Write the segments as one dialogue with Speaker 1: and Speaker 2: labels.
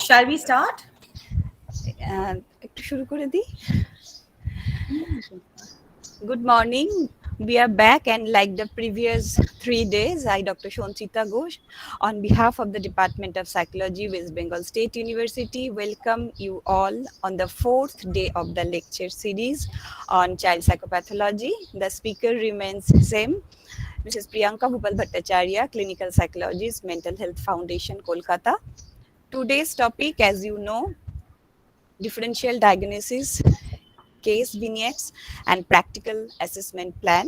Speaker 1: Shall we start?
Speaker 2: একটু শুরু করে দিই। Good morning. We are back, and like the previous 3 days, I, Dr. Shonchita Ghosh, on behalf of the Department of Psychology, West Bengal State University, welcome you all on the fourth day of the lecture series on child psychopathology. The speaker remains same, Mrs. Priyanka Bhupal Bhattacharya, Clinical Psychologist, Mental Health Foundation, Kolkata. Today's topic, as you know, differential diagnosis, case vignettes, and practical assessment plan.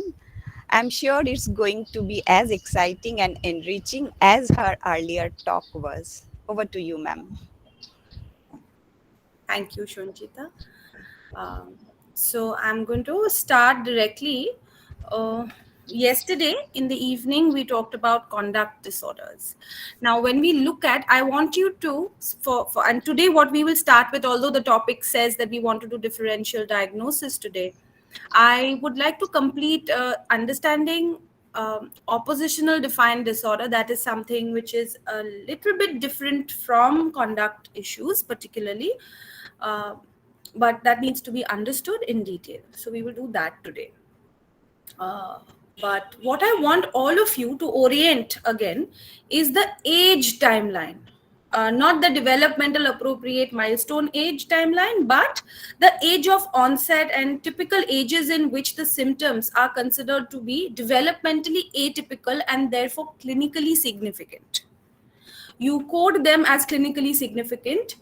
Speaker 2: I'm sure it's going to be as exciting and enriching as her earlier talk was. Over to you, ma'am.
Speaker 1: Thank you, Shonchita. So I'm going to start directly. Yesterday in the evening, we talked about conduct disorders. Now, when we look at, I want you to, and today what we will start with, although the topic says that we want to do differential diagnosis today, I would like to complete understanding oppositional defined disorder. That is something which is a little bit different from conduct issues, particularly. But that needs to be understood in detail. So we will do that today. But what I want all of you to orient again is the age timeline. Not the developmental appropriate milestone age timeline, but the age of onset and typical ages in which the symptoms are considered to be developmentally atypical and therefore clinically significant. You code them as clinically significant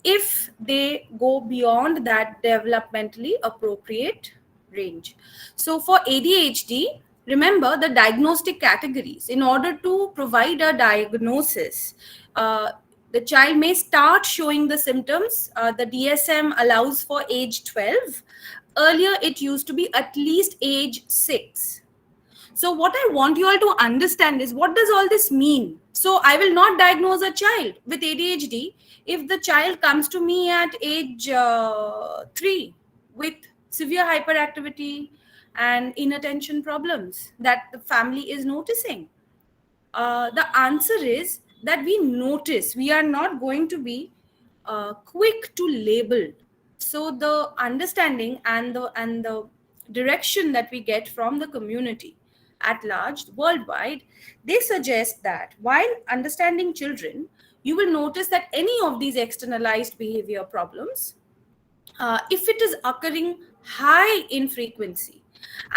Speaker 1: if they go beyond that developmentally appropriate range. So for ADHD, remember the diagnostic categories. In order to provide a diagnosis, the child may start showing the symptoms. The DSM allows for age 12. Earlier, it used to be at least age 6. So what I want you all to understand is, what does all this mean? So I will not diagnose a child with ADHD if the child comes to me at age 3 with severe hyperactivity and inattention problems that the family is noticing. The answer is that we notice. We are not going to be quick to label. So the understanding and the direction that we get from the community at large worldwide, they suggest that while understanding children, you will notice that any of these externalized behavior problems, if it is occurring high in frequency,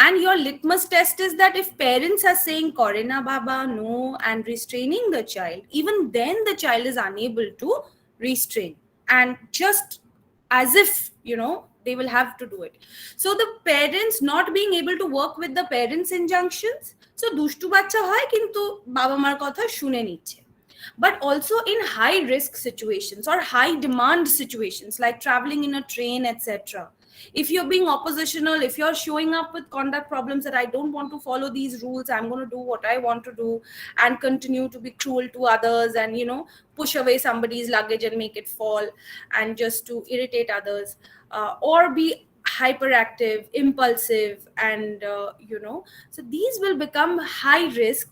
Speaker 1: and your litmus test is that if parents are saying Korena Baba no and restraining the child, even then the child is unable to restrain, and just as if they will have to do it. So the parents not being able to work with the parents injunctions, so দুষ্টু বাচ্চা হয় কিন্তু বাবা মার কথা শুনে নিচ্ছে. But also in high risk situations or high demand situations like traveling in a train, etc. If you're being oppositional, if you're showing up with conduct problems that I don't want to follow these rules, I'm going to do what I want to do and continue to be cruel to others and push away somebody's luggage and make it fall and just to irritate others, or be hyperactive, impulsive, and so these will become high risk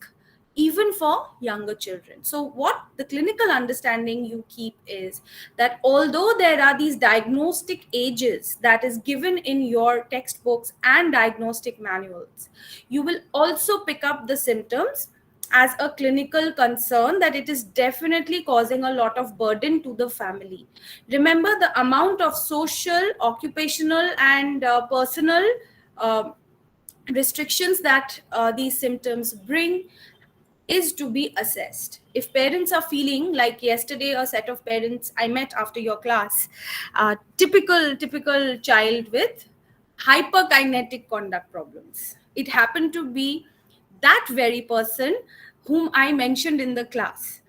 Speaker 1: even for younger children. So what the clinical understanding you keep is that although there are these diagnostic ages that is given in your textbooks and diagnostic manuals, you will also pick up the symptoms as a clinical concern that it is definitely causing a lot of burden to the family. Remember, the amount of social, occupational, and personal restrictions that these symptoms bring is to be assessed. If parents are feeling like yesterday, a set of parents I met after your class, typical child with hyperkinetic conduct problems. It happened to be that very person whom I mentioned in the class.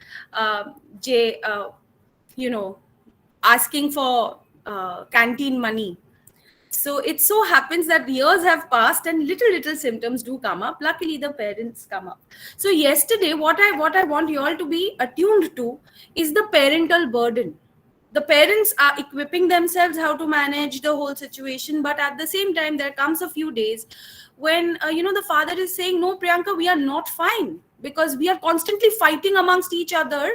Speaker 1: Asking for canteen money. So it so happens that years have passed and little symptoms do come up. Luckily, the parents come up. So yesterday, what I want you all to be attuned to is the parental burden. The parents are equipping themselves how to manage the whole situation, but at the same time, there comes a few days when the father is saying, "No, Priyanka, we are not fine because we are constantly fighting amongst each other,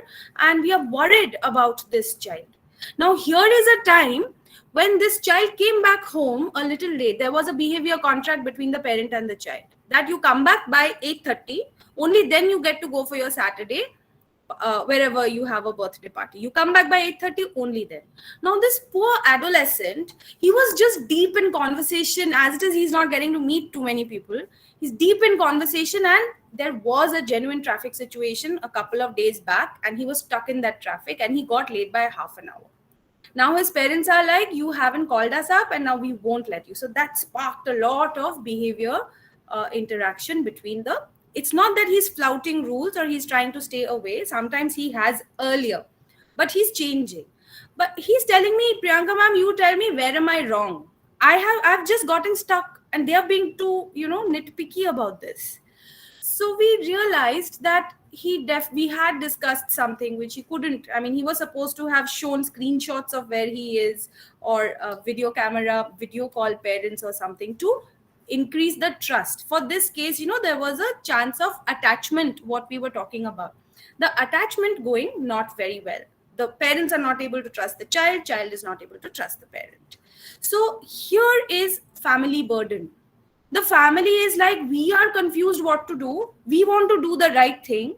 Speaker 1: and we are worried about this child." Now, here is a time when this child came back home a little late. There was a behavior contract between the parent and the child that you come back by 8:30. Only then you get to go for your Saturday, wherever you have a birthday party. You come back by 8:30, only then. Now, this poor adolescent, he was just deep in conversation. As it is, he's not getting to meet too many people. He's deep in conversation, and there was a genuine traffic situation a couple of days back, and he was stuck in that traffic, and he got late by half an hour. Now his parents are like, you haven't called us up, and now we won't let you. So that sparked a lot of behavior interaction between the. It's not that he's flouting rules or he's trying to stay away. Sometimes he has earlier, but he's changing. But he's telling me, Priyanka ma'am, you tell me, where am I wrong? I've just gotten stuck, and they are being too, nitpicky about this. So we realized that we had discussed something which he couldn't. I mean, he was supposed to have shown screenshots of where he is, or a video camera, video call parents or something, to increase the trust. For this case, there was a chance of attachment, what we were talking about. The attachment going not very well. The parents are not able to trust the child is not able to trust the parent. So here is family burden. The family is like, we are confused what to do. We want to do the right thing,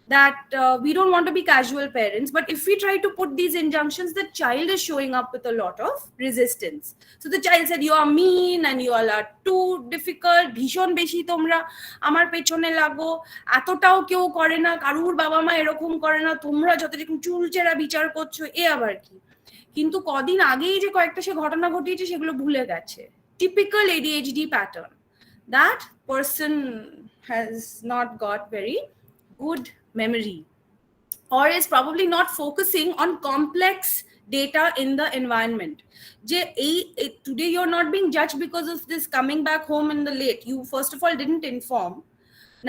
Speaker 1: that we don't want to be casual parents. But if we try to put these injunctions, the child is showing up with a lot of resistance. So the child said, you are mean and you all are too difficult. Bhishon beshi tomra amar pechone lago. Atotao keu kore na, karur baba ma erokom kore na, tomra joto রকম চুলচেরা বিচার করছো, এ আবার কি? কিন্তু কদিন আগেই যে কয়েকটা সে ঘটনা ঘটিয়েছে সেগুলো ভুলে গেছে. Typical ADHD pattern. That person has not got very good memory, or is probably not focusing on complex data in the environment. Today you're not being judged because of this coming back home in the late. You first of all didn't inform.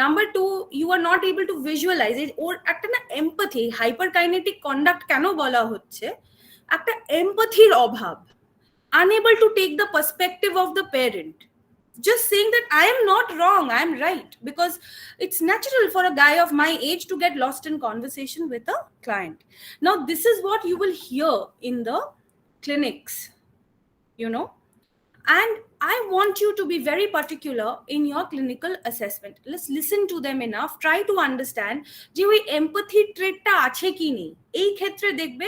Speaker 1: Number two, you are not able to visualize it, or একটা না empathy, hyperkinetic conduct কেন বলা হচ্ছে, একটা empathyর অভাব, unable to take the perspective of the parent, just saying that I am not wrong, I am right. Because it's natural for a guy of my age to get lost in conversation with a client. Now, this is what you will hear in the clinics, and I want you to be very particular in your clinical assessment. Let's listen to them enough, try to understand যে ওই empathy trait-টা আছে কি নেই। এই ক্ষেত্রে দেখবে,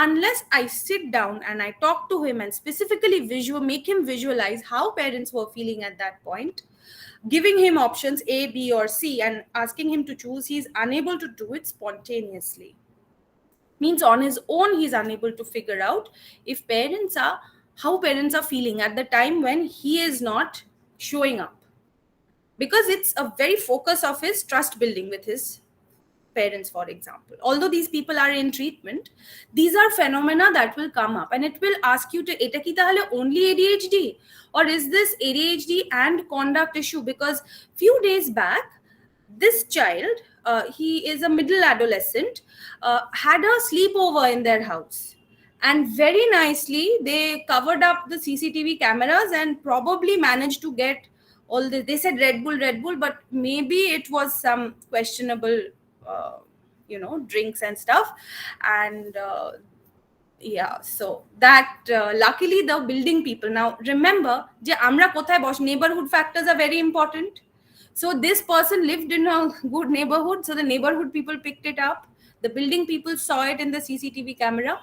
Speaker 1: unless I sit down and I talk to him and specifically make him visualize how parents were feeling at that point, giving him options A, B, or C, and asking him to choose, he's unable to do it spontaneously. Means on his own, he's unable to figure out how parents are feeling at the time when he is not showing up. Because it's a very focus of his trust building with his parents, for example. Although these people are in treatment, these are phenomena that will come up, and it will ask you to, eta ki tahale only ADHD, or is this ADHD and conduct issue? Because few days back, this child, he is a middle adolescent, had a sleepover in their house, and very nicely they covered up the CCTV cameras and probably managed to get all this. They said Red Bull, but maybe it was some questionable drinks and stuff. And so that luckily the building people, now remember je amra kothay bosh, neighborhood factors are very important. So this person lived in a good neighborhood, so the neighborhood people picked it up. The building people saw it in the CCTV camera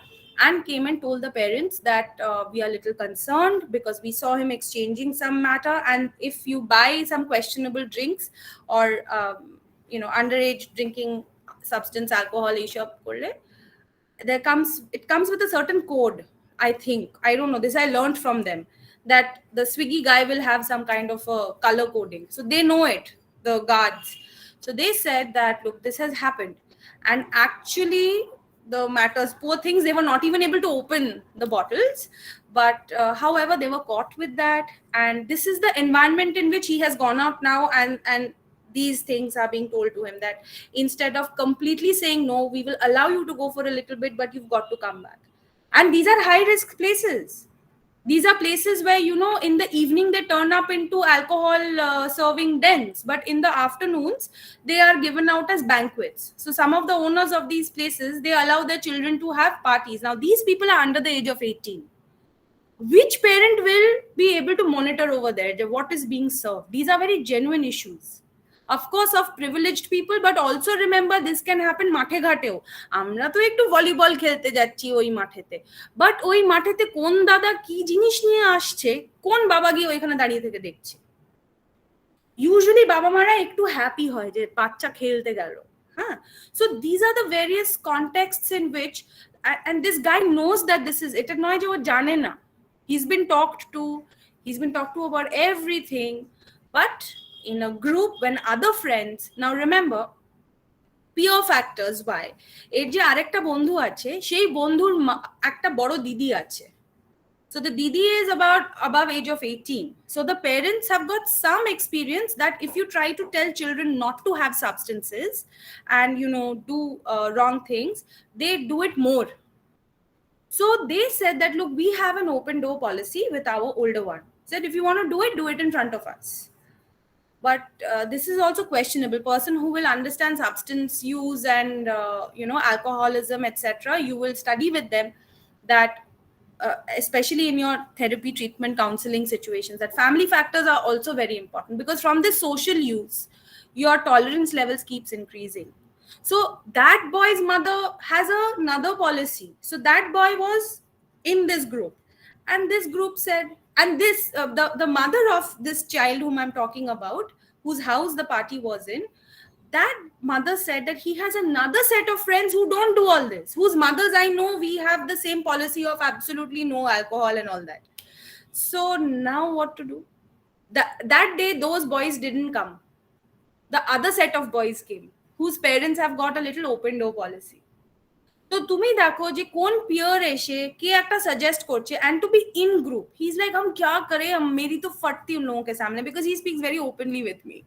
Speaker 1: and came and told the parents that we are a little concerned because we saw him exchanging some matter, and if you buy some questionable drinks or underage drinking substance, alcohol, ishab korle, it comes with a certain code. I think, I don't know, this I learned from them, that the Swiggy guy will have some kind of a color coding, so they know it, the guards. So they said that, look, this has happened, and actually the matters, poor things, they were not even able to open the bottles, but however they were caught with that. And this is the environment in which he has gone out now, and these things are being told to him, that instead of completely saying no, we will allow you to go for a little bit, but you've got to come back. And these are high risk places. These are places where, you know, in the evening they turn up into alcohol serving dens, but in the afternoons they are given out as banquets. So some of the owners of these places, they allow their children to have parties. Now these people are under the age of 18. Which parent will be able to monitor over there what is being served? These are very genuine issues, of course, of privileged people, but also remember this can happen মাঠে ঘাটেও। আমরা তো একটু volleyball খেলতে যাচ্ছি ওই মাঠেতে, but ওই মাঠেতে কোন দাদা কি জিনিস নিয়ে আসছে, কোন বাবা গিয়ে ওইখানে দাঁড়িয়ে থেকে দেখছে? ইউজুয়ালি বাবা মারা একটু হ্যাপি হয় যে বাচ্চা খেলতে গেল। হ্যাঁ, so these are the various contexts in which, and this guy knows that this is, এটা নয় যে ও জানে না, he's been talked to about everything, but in a group when other friends, now remember peer factors, why এর যে আরেকটা বন্ধু আছে, সেই বন্ধুর একটা বড় দিদি আছে, so the didi is about above age of 18, so the parents have got some experience that if you try to tell children not to have substances and, you know, do wrong things, they do it more. So they said that, look, we have an open door policy with our older one. Said if you want to do it in front of us. But this is also questionable. Person who will understand substance use and you know, alcoholism, etc., you will study with them that especially in your therapy, treatment, counseling situations, that family factors are also very important, because from this social use your tolerance levels keeps increasing. So that boy's mother has another policy. So that boy was in this group, and this group said, and this the mother of this child whom I'm talking about, whose house the party was in, that mother said that he has another set of friends who don't do all this, whose mothers I know, we have the same policy of absolutely no alcohol and all that. So now what to do? That day those boys didn't come. The other set of boys came, whose parents have got a little open door policy. তো তুমি দেখো যে কোন peer এসে কে একটা suggest করছে, and to be in group, he's like हम क्या करें, मेरी तो फटती उन लोगों के सामने, because he speaks very openly with me.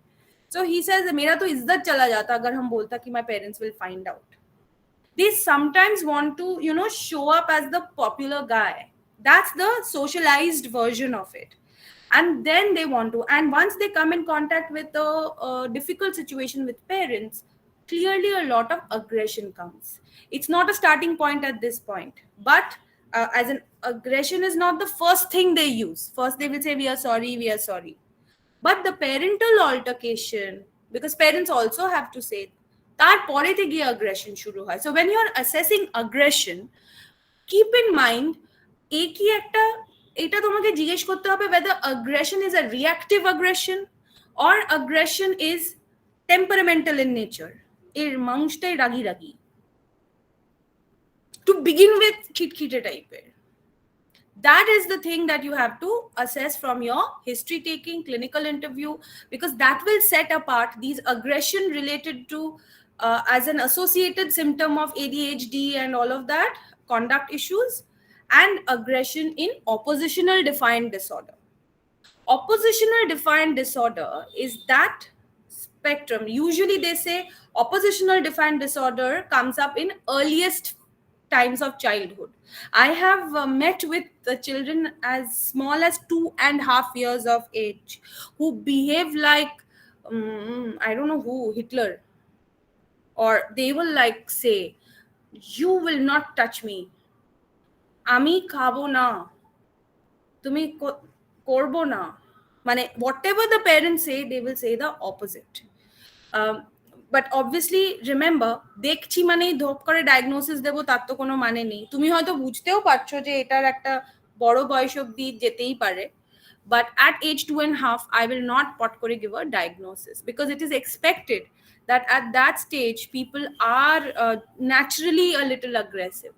Speaker 1: So he says मेरा तो इज्जत चला जाता अगर हम बोलता कि my parents will find out. They sometimes want to, you know, show up as the popular guy. That's the socialized version of it. And then they want to, and once they come in contact with a difficult situation with parents, clearly a lot of aggression comes. It's not a starting point at this point, but as an aggression is not the first thing they use. First they will say we are sorry, but the parental altercation, because parents also have to say, তারপরে থেকে aggression শুরু হয়. So when you're assessing aggression, keep in mind কি একটা, এটা তোমাকে জিজ্ঞেস করতে হবে whether aggression is a reactive aggression or aggression is temperamental in nature. এর মানুষটাই রাগি রাগি to begin with, খিটখিটে টাইপের. That is the thing that you have to assess from your history taking, clinical interview, because that will set apart these aggression related to as an associated symptom of ADHD and all of that, conduct issues, and aggression in oppositional defiant disorder. Oppositional defiant disorder is that spectrum. Usually they say oppositional defiant disorder comes up in earliest times of childhood. I have met with the children as small as 2.5 years of age who behave like I don't know who, Hitler, or they will like say, you will not touch me, আমি খাবো না, তুমি করবো না, মানে whatever the parents say, they will say the opposite. But obviously remember, দেখছি মানেই ধপ করে ডায়াগনোসিস দেবো তার তো কোনো মানে নেই। তুমি হয়তো বুঝতেও পারছো যে এটার একটা বড় বয়স অবধি যেতেই পারে, but at age 2.5 I will not pot করে give a diagnosis, because it is expected that at that stage people are naturally a little aggressive.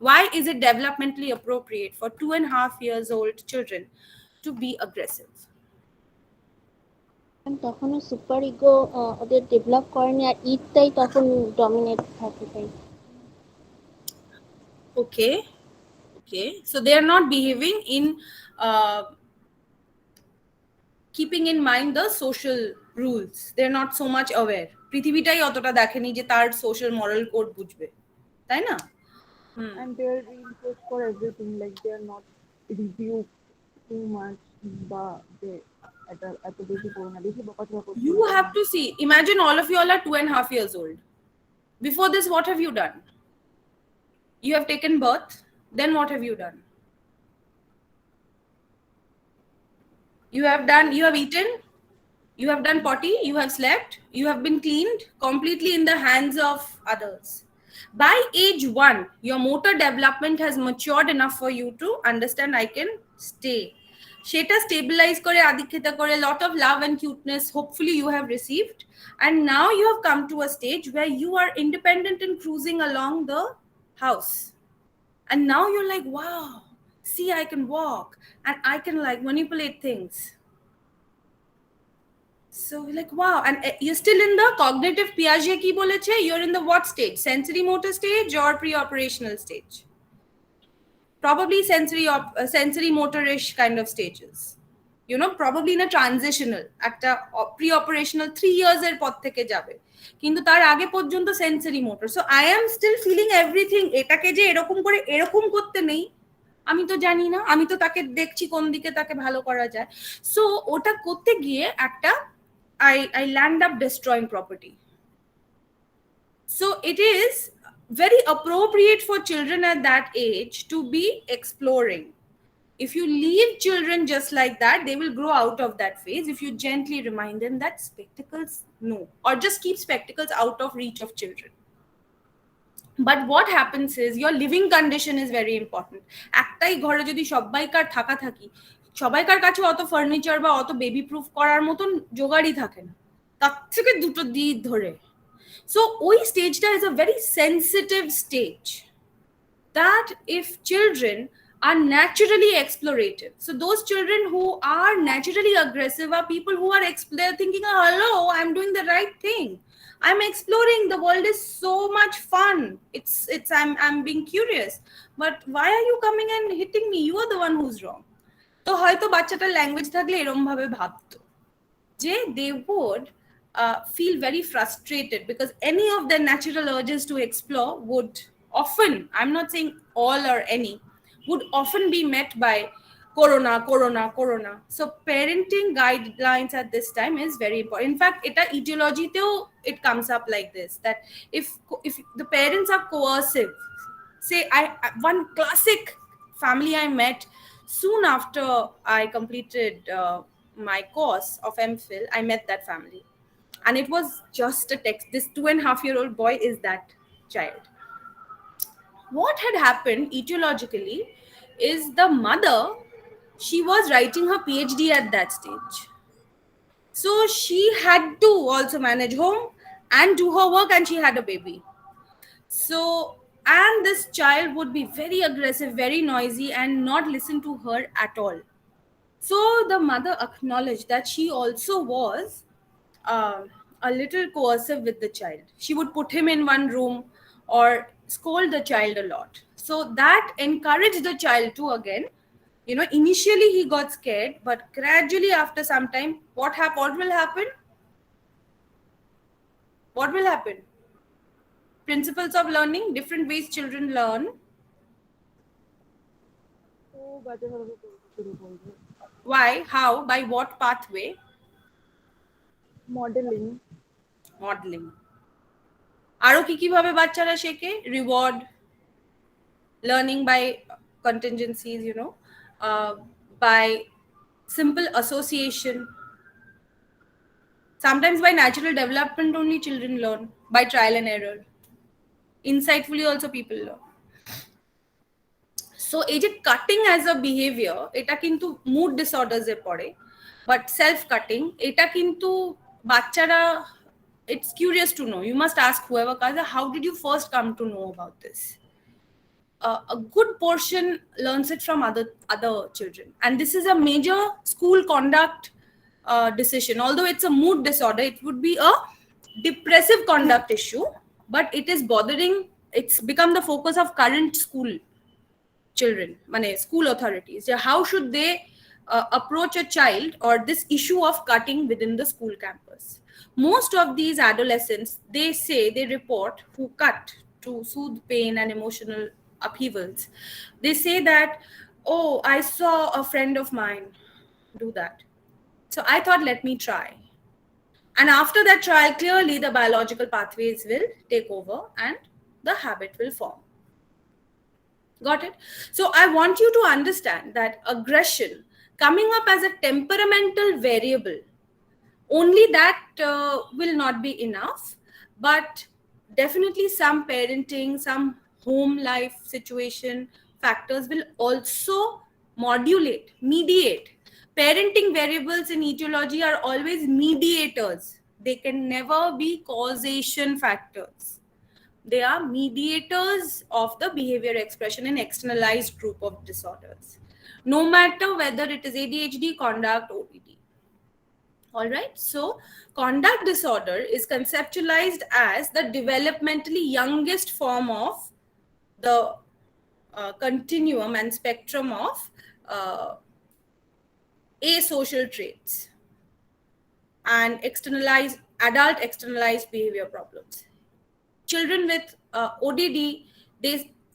Speaker 1: Why is it developmentally appropriate for 2.5 years old children to be aggressive?
Speaker 3: তখনও super ego ওদের develop করেনি, আর ইটটাই তখন dominate থাকে তাই।
Speaker 1: Okay, so they are not behaving in keeping in mind the social rules. They're not so much aware. পৃথিবীটাই অতটা দেখেনি যে তার social moral code বুঝবে, তাই না?
Speaker 4: And they are reinforced for everything, like they are not review too much বা যে এটা এত বেশি করো না, বেশি বকাঝকা করছো
Speaker 1: You have to see, imagine all of you all are 2.5 years old. Before this, what have you done? You have taken birth, then what have you done? You have eaten, you have done potty, you have slept, you have been cleaned, completely in the hands of others. By age 1, your motor development has matured enough for you to understand I can stay. সেটা stabilize করে আদিক্ষেতা করে lot of love and cuteness hopefully you have received, and now you have come to a stage where you are independent and cruising along the house. And now you're like, wow, see, I can walk and I can like manipulate things. So we're like, wow. And you're still in the cognitive Piaget ki boleche, you're in the what stage? Sensory motor stage or pre-operational stage? Probably sensory motorish kind of stages. You know, probably in a transitional, একটা pre-operational 3 years এর পর থেকে যাবে, কিন্তু তার আগে পর্যন্ত sensory motor. So I am still feeling everything. এটাকে যে এরকম করে এরকম করতে নেই, আমি তো জানি না, আমি তো তাকে দেখছি কোন দিকে তাকে ভালো করা যায়। সো ওটা করতে গিয়ে একটা I land up destroying property. So it is very appropriate for children at that age to be exploring. If you leave children just like that, they will grow out of that phase. If you gently remind them that spectacles, no, or just keep spectacles out of reach of children. But what happens is your living condition is very important. একটাই ঘরে যদি সবাইকার থাকা থাকি, সবাইকার কাছে অত furniture বা অত বেবি প্রুফ করার মতন জোগাড়ই থাকে না, তার থেকে দুটো দিক ধরে। সো ওই স্টেজটা is a very sensitive stage, that if children are naturally explorative, so those children who are naturally aggressive are people who are thinking, oh, hello, I'm doing the right thing, I'm exploring, the world is so much fun, it's I'm being curious, but why are you coming and hitting me, you are the one who's wrong. তো হয়তো বাচ্চাটার language থাকলে এরকম ভাবে ভাবতো যে they would feel very frustrated because any of their natural urges to explore would often, I'm not saying all or any, would often be met by corona. So parenting guidelines at this time is very important. In fact, eta etiology teo it comes up like this, that if the parents are coercive, say one classic family I met soon after I completed my course of MPhil, I met that family. And it was just a text. This 2.5-year-old boy is that child. What had happened etiologically is the mother, she was writing her PhD at that stage. So she had to also manage home and do her work, and she had a baby. So, and this child would be very aggressive, very noisy, and not listen to her at all. So the mother acknowledged that she also was a little coercive with the child. She would put him in one room or scold the child a lot. So that encouraged the child to, again, you know, initially he got scared, but gradually after some time, what will happen? What will happen? Principles of learning, different ways children learn.
Speaker 4: তো বাচ্চারা শুরু করবে
Speaker 1: Why? How? By what pathway?
Speaker 4: Modelling
Speaker 1: আরো কি কিভাবে বাচ্চারা শেখে? Reward, learning by contingencies, you know, by simple association. Sometimes by natural development only children learn, by trial and error. Insightfully also people learn. So এই যে cutting as a behaviour, এটা কিন্তু mood disorders এ পড়ে, but self cutting এটা কিন্তু বাচ্চারা, it's curious to know. You must ask whoever comes, how did you first come to know about this? A good portion learns it from other children, and this is a major school conduct decision. Although it's a mood disorder, it would be a depressive conduct issue, but it is bothering, it's become the focus of current school children, school authorities. How should they approach a child or this issue of cutting within the school campus? Most of these adolescents, they report, who cut to soothe pain and emotional upheavals, they say that, oh, I saw a friend of mine do that. So I thought, let me try. And after that trial, clearly the biological pathways will take over and the habit will form. Got it? So I want you to understand that aggression coming up as a temperamental variable, only that will not be enough, but definitely some parenting, some home life situation factors will also modulate, mediate. Parenting variables in etiology are always mediators. They can never be causation factors. They are mediators of the behavior expression in externalized group of disorders, no matter whether it is ADHD, conduct, ODD. All right. So, conduct disorder is conceptualized as the developmentally youngest form of the continuum and spectrum of asocial traits and adult externalized behavior problems. Children with ODD,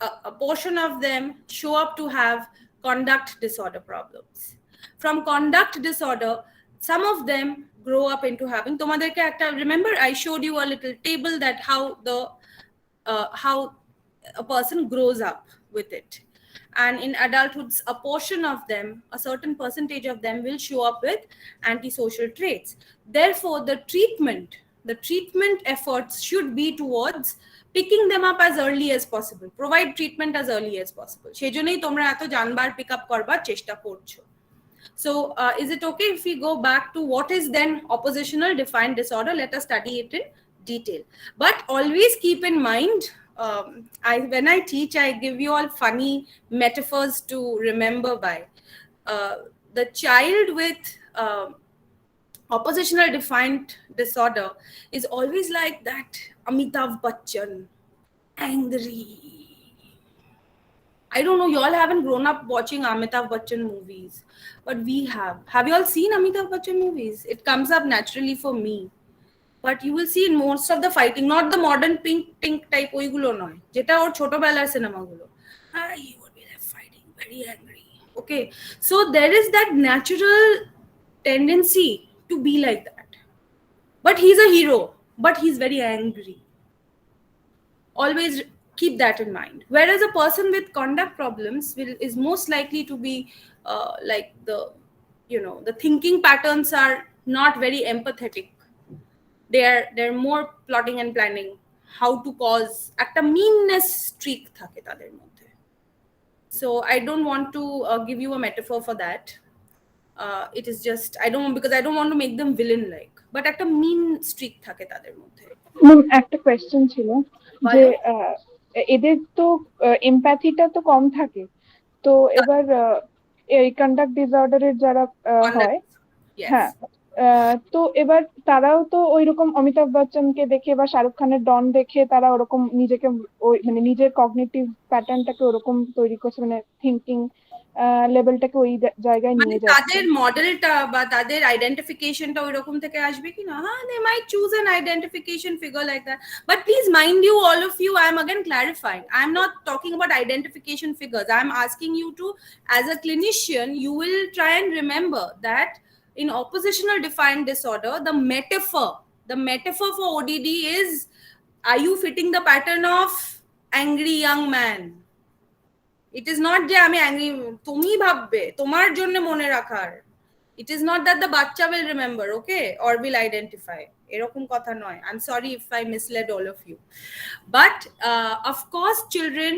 Speaker 1: a portion of them show up to have conduct disorder problems. From conduct disorder, some of them grow up into having. Remember, I showed you a little table that how a person grows up with it. And in adulthood, a portion of them, a certain percentage of them will show up with antisocial traits. Therefore, the treatment efforts should be towards picking them up as early as possible. Provide treatment as early as possible. সেজন্যই তোমরা এত জানবার pick up করবার চেষ্টা করছো. So is it okay if we go back to what is then oppositional defined disorder? Let us study it in detail. But always keep in mind, when I teach, I give you all funny metaphors to remember by. The child with oppositional defined disorder is always like that Amitabh Bachchan, angry. I don't know, you all haven't grown up watching Amitabh Bachchan movies, but we have. Have you all seen Amitabh Bachchan movies? It comes up naturally for me. But you will see in most of the fighting, not the modern pink type oigulo noy, jeta or choto belar cinema gulo. He would be like fighting, very angry. Okay, so there is that natural tendency to be like that. But he's a hero, but he's very angry. Always keep that in mind. Whereas a person with conduct problems is most likely to be like the thinking patterns are not very empathetic. They're more plotting and planning how to cause একটা meanness streak থাকে তাদের মধ্যে. So I don't want to give you a metaphor for that. It is just because I don't want to make them villain like, but একটা mean streak থাকে তাদের মধ্যে.
Speaker 4: একটা question ছিল যে এদের তো এমপ্যাথিটা তো কম থাকে, তো এবার এই কন্ডাক্ট ডিসঅর্ডারের যারা হয়, হ্যাঁ, তো এবার তারাও তো ওইরকম অমিতাভ বচ্চনকে দেখে বা শাহরুখ খানের ডন দেখে তারা ওরকম নিজেকে মানে নিজের কগনিটিভ প্যাটার্নটাকে ওরকম তৈরি করছে, মানে থিঙ্কিং লেভেলটাকে ওই জায়গায় নিয়ে যাচ্ছে।
Speaker 1: তাদের মডেলটা বা তাদের আইডেন্টিফিকেশনটা ওইরকম থেকে আসবে কি না? They might choose an identification figure like that. But please mind you, all of you, I am again clarifying. I am not talking about identification figures. I am asking you to, as a clinician, you will try and remember that in oppositional defined disorder, the metaphor for ODD is, are you fitting the pattern of angry young man? It is not যে আমি angry, তুমি ভাববে তোমার জন্য মনে রাখার. It is not that the বাচ্চা will remember, okay, or will identify. এরকম কথা নয়. I'm sorry if I misled all of you. But of course children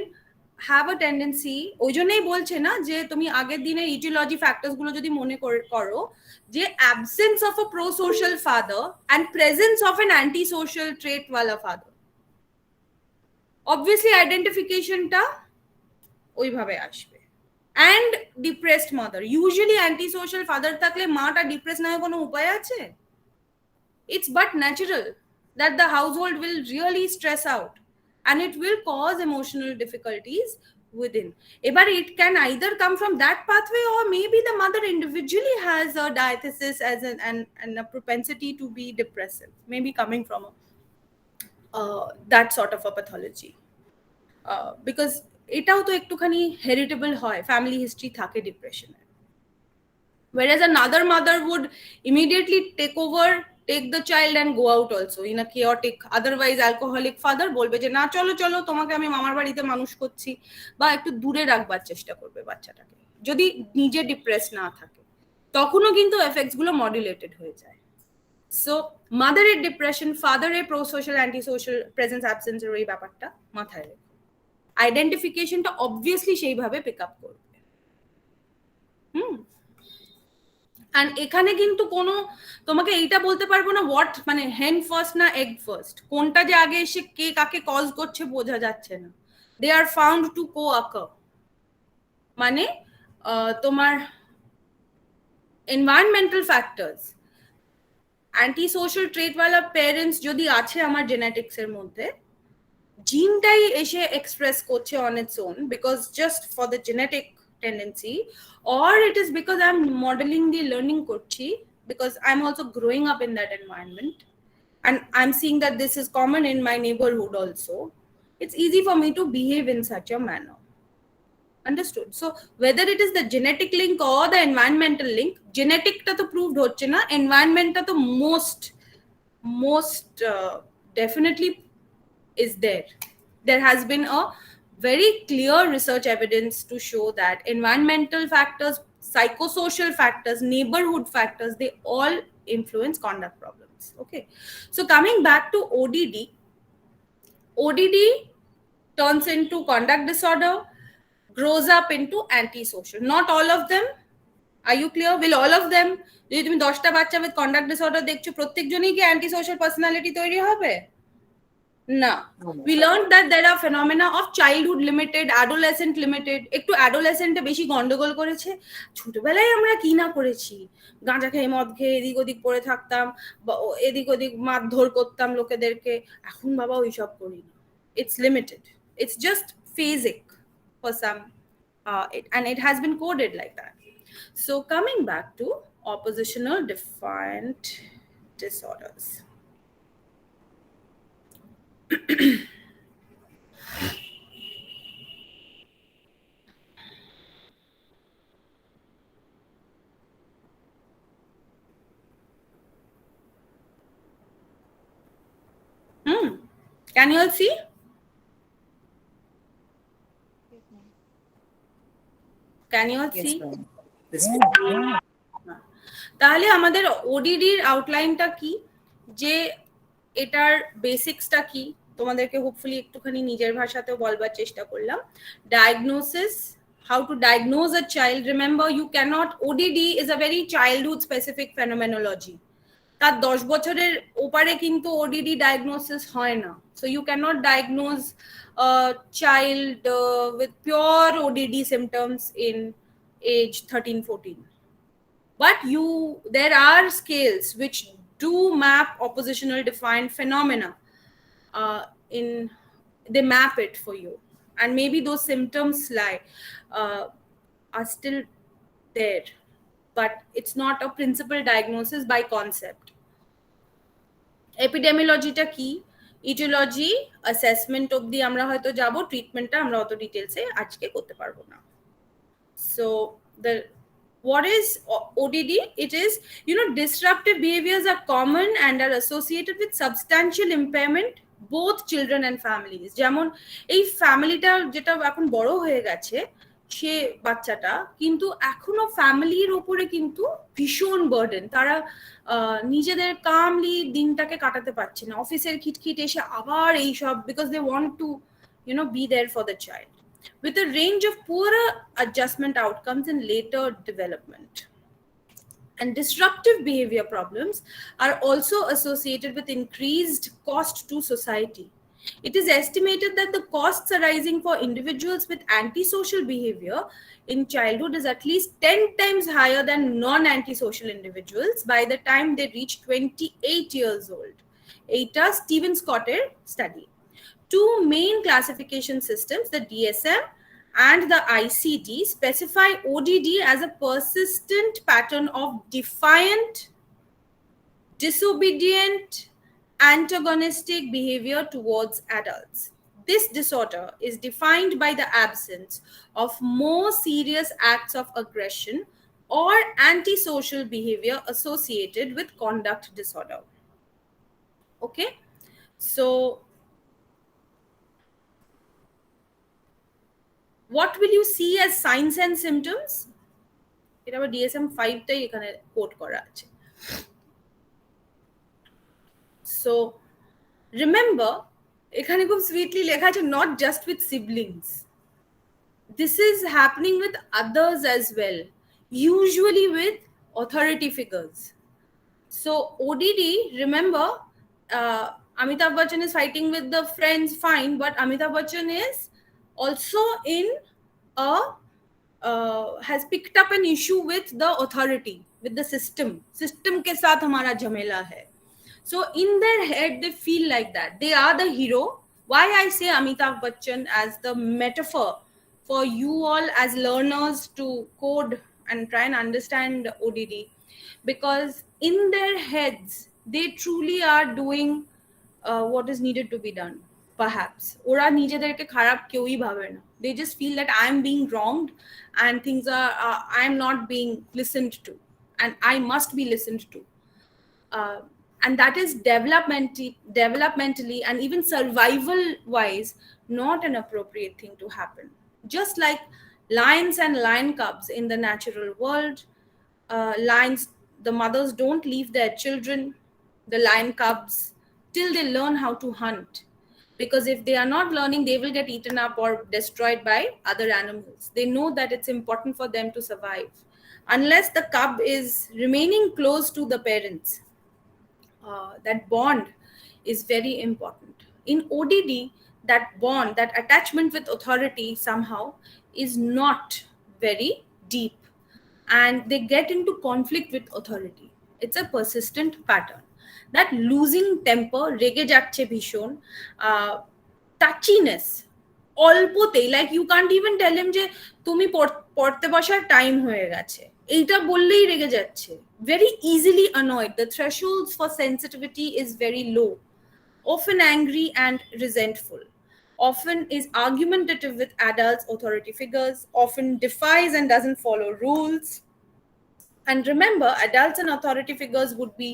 Speaker 1: have a tendency, ওই জন্যই বলছে না যে তুমি আগের দিনের ইটিওলজি ফ্যাক্টরস গুলো যদি মনে করো, যে absence of a pro-social father and presence of an anti-social trait wala father. Obviously identificationটা ওইভাবে আসবে। and depressed mother, usually antisocial father থাকলে মাটা ডিপ্রেস না হয় কোনো উপায় আছে? It's but natural that the household will really stress out and it will cause emotional difficulties within. But it can either come from that pathway, or maybe the mother individually has a diathesis as and a propensity to be depressive, maybe coming from that sort of a pathology. Because এটাও তো একটুখানি heritable হয়, family history থাকে ডিপ্রেশনের। Whereas another mother would immediately take the child and go out also in a chaotic, otherwise alcoholic father বলবে যে না চলো চলো তোমাকে আমি মামার বাড়িতে মানুষ করছি, বা একটু দূরে রাখবার চেষ্টা করবে বাচ্চাটাকে যদি নিজে ডিপ্রেস না থাকে। তখনও কিন্তু এফেক্টস গুলো মডুলেটেড হয়ে যায়। সো মাদারের ডিপ্রেশন, ফাদারের pro social anti social presence অ্যাবসেন্সের এই ব্যাপারটা মাথায় রেখে আইডেন্টিফিকেশনটা অবভিয়াসলি সেইভাবে পিক আপ করবে। অ্যান্ড এখানে কিন্তু কোনো তোমাকে এইটা বলতে পারবো না হোয়াট মানে হেন ফার্স্ট না এগ ফার্স্ট, কোনটা যে আগে এসে কে কাকে কজ করছে বোঝা যাচ্ছে না। দে আর ফাউন্ড টু কো আকার। মানে তোমার এনভায়রনমেন্টাল ফ্যাক্টরস, অ্যান্টি সোশ্যাল ট্রেটওয়ালা প্যারেন্টস যদি আছে আমার জেনেটিক্সের মধ্যে, জিনটাই এসে এক্সপ্রেস করছে on its own because just for the genetic tendency, or it is because I'm modeling the learning korchi because I'm also growing up in that environment and I'm seeing that this is common in my neighborhood also. It's easy for me to behave in such a manner. Understood? So whether it is the genetic link or the environmental link, genetic ta to proved hocche na, environment ta to most definitely is there. There has been a very clear research evidence to show that environmental factors, psychosocial factors, neighborhood factors, they all influence conduct problems. Okay, so coming back to ODD turns into conduct disorder, grows up into antisocial. Not all of them. Are you clear? Will all of them, যদি তুমি 10টা বাচ্চা with conduct disorder দেখছো প্রত্যেকজনই কি antisocial personality তৈরি হবে? না। We learned that there are phenomena of childhood limited, adolescent limited. একটু adolescent বেশি গন্ডগোল করেছে, ছোটবেলায় আমরা কি না করেছি, গাঁজা খেয়ে মদ খেয়ে এদিক ওদিক পড়ে থাকতাম, এদিক ওদিক মারধর করতাম লোকেদেরকে, এখন বাবা ওইসব করি না। It's limited, it's just phasic for some, and it has been coded like that. So coming back to oppositional defiant disorders. Can you all see? Can you all see? তাহলে আমাদের ওডিডির আউটলাইনটা কি, যে এটার বেসিক্সটা কি তোমাদেরকে হোপফুলি একটুখানি নিজের ভাষাতেও বলবার চেষ্টা করলাম। Diagnosis, how to diagnose a child. Remember, you cannot, ODD is a very childhood specific phenomenology. তার 10 বছরের ওপারে কিন্তু ODD diagnosis হয় না. So you cannot diagnose a child with pure ODD symptoms in age 13-14. But there are scales which do map oppositional defiant phenomena. They map it for you, and maybe those symptoms are still there, but it's not a principal diagnosis by concept. Epidemiology ta ki, etiology, assessment obdi amra hoyto jabo, treatment ta amra oto details e ajke korte parbo na. So what is ODD? It is, disruptive behaviors are common and are associated with substantial impairment, both children and families. যেমন এই ফ্যামিলিটা যেটা এখন বড় হয়ে গেছে, সে বাচ্চাটা কিন্তু এখনো ফ্যামিলির উপরে কিন্তু ভীষণ বার্ডেন, তারা নিজেদের কামলি দিনটাকে কাটাতে পারছে না, অফিসের খিটখিট এসে আবার এইসব, because they want to be there for the child, with a range of poorer adjustment outcomes in later development. And disruptive behavior problems are also associated with increased cost to society. It is estimated that the costs arising for individuals with antisocial behavior in childhood is at least 10 times higher than non-antisocial individuals by the time they reach 28 years old. Eta Stephen Scotter study. Two main classification systems, the DSM and the ICD, specify ODD as a persistent pattern of defiant, disobedient, antagonistic behavior towards adults. This disorder is defined by the absence of more serious acts of aggression or antisocial behavior associated with conduct disorder. Okay, so what will you see as signs and symptoms? এটা আবার DSM-5 টাই এখানে coat করা আছে। So remember, এখানে খুব sweetly লেখা আছে not just with siblings. This is happening with others as well, usually with authority figures. So ODD, remember, Amitabh Bachchan is fighting with the friends, fine, but Amitabh Bachchan is also in a has picked up an issue with the authority, with the system ke saath hamara jhamela hai. So in their head they feel like that they are the hero. Why I say Amitabh Bachchan as the metaphor for you all as learners to code and try and understand ODD, because in their heads they truly are doing what is needed to be done. Perhaps ওরা নিজেদেরকে খারাপ কেউই ভাবে না, they just feel that I am being wronged and things are I am not being listened to and I must be listened to, and that is developmentally and even survival wise not an appropriate thing to happen. Just like lions and lion cubs in the natural world, lions, the mothers don't leave their children, the lion cubs, till they learn how to hunt, because if they are not learning they will get eaten up or destroyed by other animals. They know that it's important for them to survive. Unless the cub is remaining close to the parents, that bond is very important. In ODD, that bond, that attachment with authority somehow is not very deep and they get into conflict with authority. It's a persistent pattern. That losing temper, rege jacche bhishon, touchiness, অল্পতেই, like you can't even tell him যে তুমি পড়তে বসার time হয়ে গেছে, এইটা বললেই রেগে যাচ্ছে, very easily annoyed. The thresholds for sensitivity is very low, often angry and resentful, often is argumentative with adults, authority figures, often defies and doesn't follow rules. And remember, adults and authority figures would be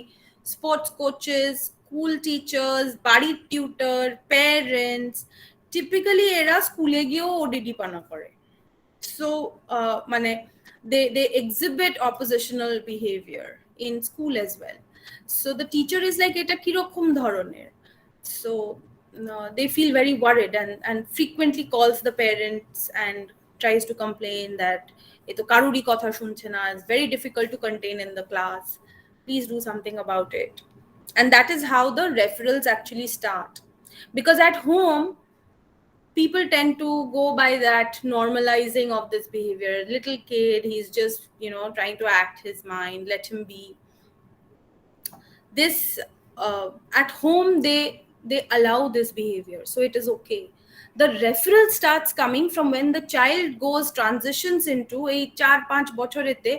Speaker 1: sports coaches, school teachers, body tutor, parents. Typically এরা স্কুলে গিয়েও ODD পানা করে, so they exhibit oppositional behavior in school as well. So the teacher is like এটা কিরকম ধরনের, so they feel very worried and frequently calls the parents and tries to complain that eto karuri kotha shunche na, it's very difficult to contain in the class, please do something about it. And that is how the referrals actually start, because at home people tend to go by that normalizing of this behavior. Little kid, he's just trying to act his mind, let him be. This at home they allow this behavior, so it is okay. The referral starts coming from when the child transitions into এই 4-5 বছরেতে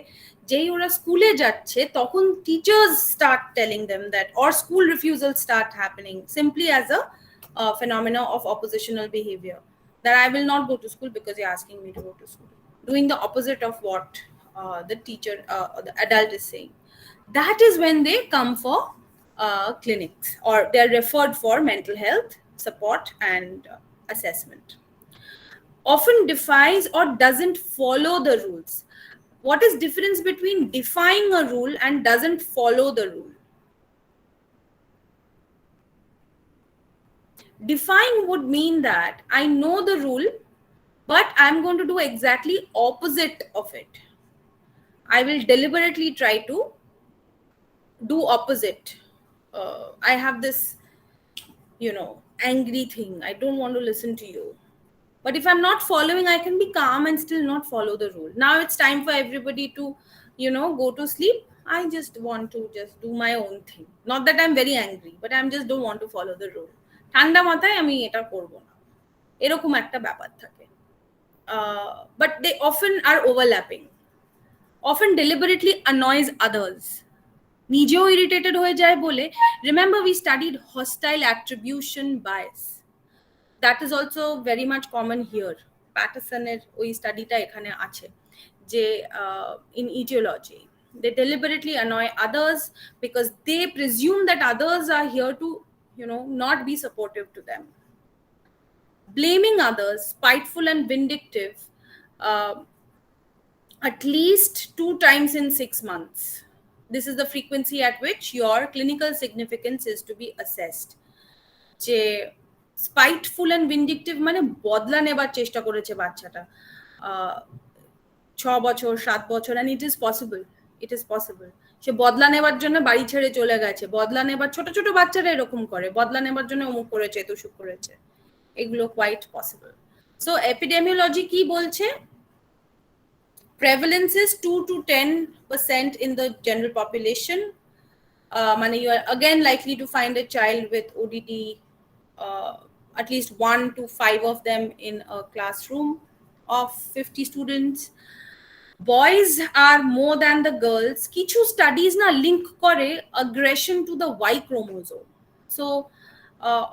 Speaker 1: যেই ওরা স্কুলে যাচ্ছে তখন teachers start telling them that, or school refusals start happening simply as a phenomena of oppositional behavior, that I will not go to school because you're asking me to go to school, doing the opposite of what the teacher or the adult is saying. That is when they come for clinics or they're referred for mental health support and assessment. Often defies or doesn't follow the rules. What is difference between defying a rule and doesn't follow the rule? Defying would mean that I know the rule, but I'm going to do exactly opposite of it. I will deliberately try to do opposite. I have this, angry thing. I don't want to listen to you. But if I'm not following, I can be calm and still not follow the rule. Now it's time for everybody to, go to sleep. I just want to just do my own thing. Not that I'm very angry, but I just don't want to follow the rule. ঠান্ডা মাথায় আমি এটা করব না, এরকম একটা ব্যাপার থাকে। But they often are overlapping, often deliberately annoys others, নিজেও irritated হয়ে যায় বলে। Remember, we studied hostile attribution bias. that is also very much common here. Patterson's ওই স্টাডিটা এখানে আছে যে in etiology they deliberately annoy others because they presume that others are here to not be supportive to them. Blaming others, spiteful and vindictive, at least 2 times in 6 months. This is the frequency at which your clinical significance is to be assessed. যে স্পাইটফুল and vindictive মানে বদলা নেবার চেষ্টা করেছে বাচ্চাটা 6 বছর 7 বছর, and it is possible সে বদলা নেবার জন্য বাড়ি ছেড়ে চলে গেছে। বদলা নেবার ছোট ছোট বাচ্চারা এরকম করে, বদলা নেবার জন্য অমুক করেছে তুসুক করেছে, এগুলো কোয়াইট পসিবল। সো এপিডেমিওলজি কি বলছে? Prevalence is 2 to 10% in the general population. You are again likely to find a child with ODD, at least 1 to 5 of them in a classroom of 50 students. Boys are more than the girls. Kichu studies na link kore aggression to the Y chromosome. So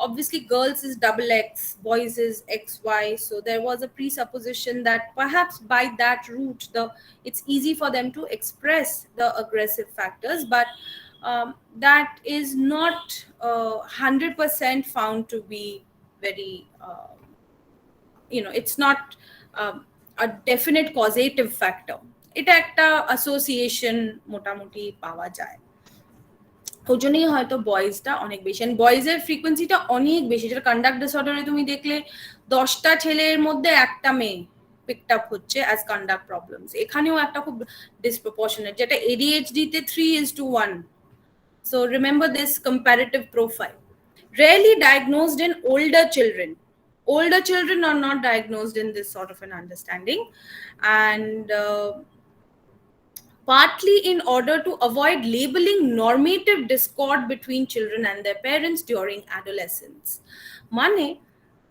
Speaker 1: obviously girls is XX, boys is XY. So there was a presupposition that perhaps by that route it's easy for them to express the aggressive factors, but that is not 100% found to be very it's not a definite causative factor. এটা একটা association মোটামুটি পাওয়া যায়, ওই জন্যই হয়তো বয়েজটা অনেক বেশি। বয়েজের ফ্রিকোয়েন্সিটা অনেক বেশি, যেটা কন্ডাক্ট ডিসঅর্ডারে তুমি দেখলে 10টা ছেলের মধ্যে একটা মেয়ে পিকড আপ হচ্ছে অ্যাজ কন্ডাক্ট প্রবলেমস। এখানেও একটা খুব ডিসপ্রপোর্শনেট, যেটা ADHD তে 3:1. So remember this comparative profile. Rarely diagnosed in older children. Older children are not diagnosed in this sort of an understanding, and partly in order to avoid labeling normative discord between children and their parents during adolescence. মানে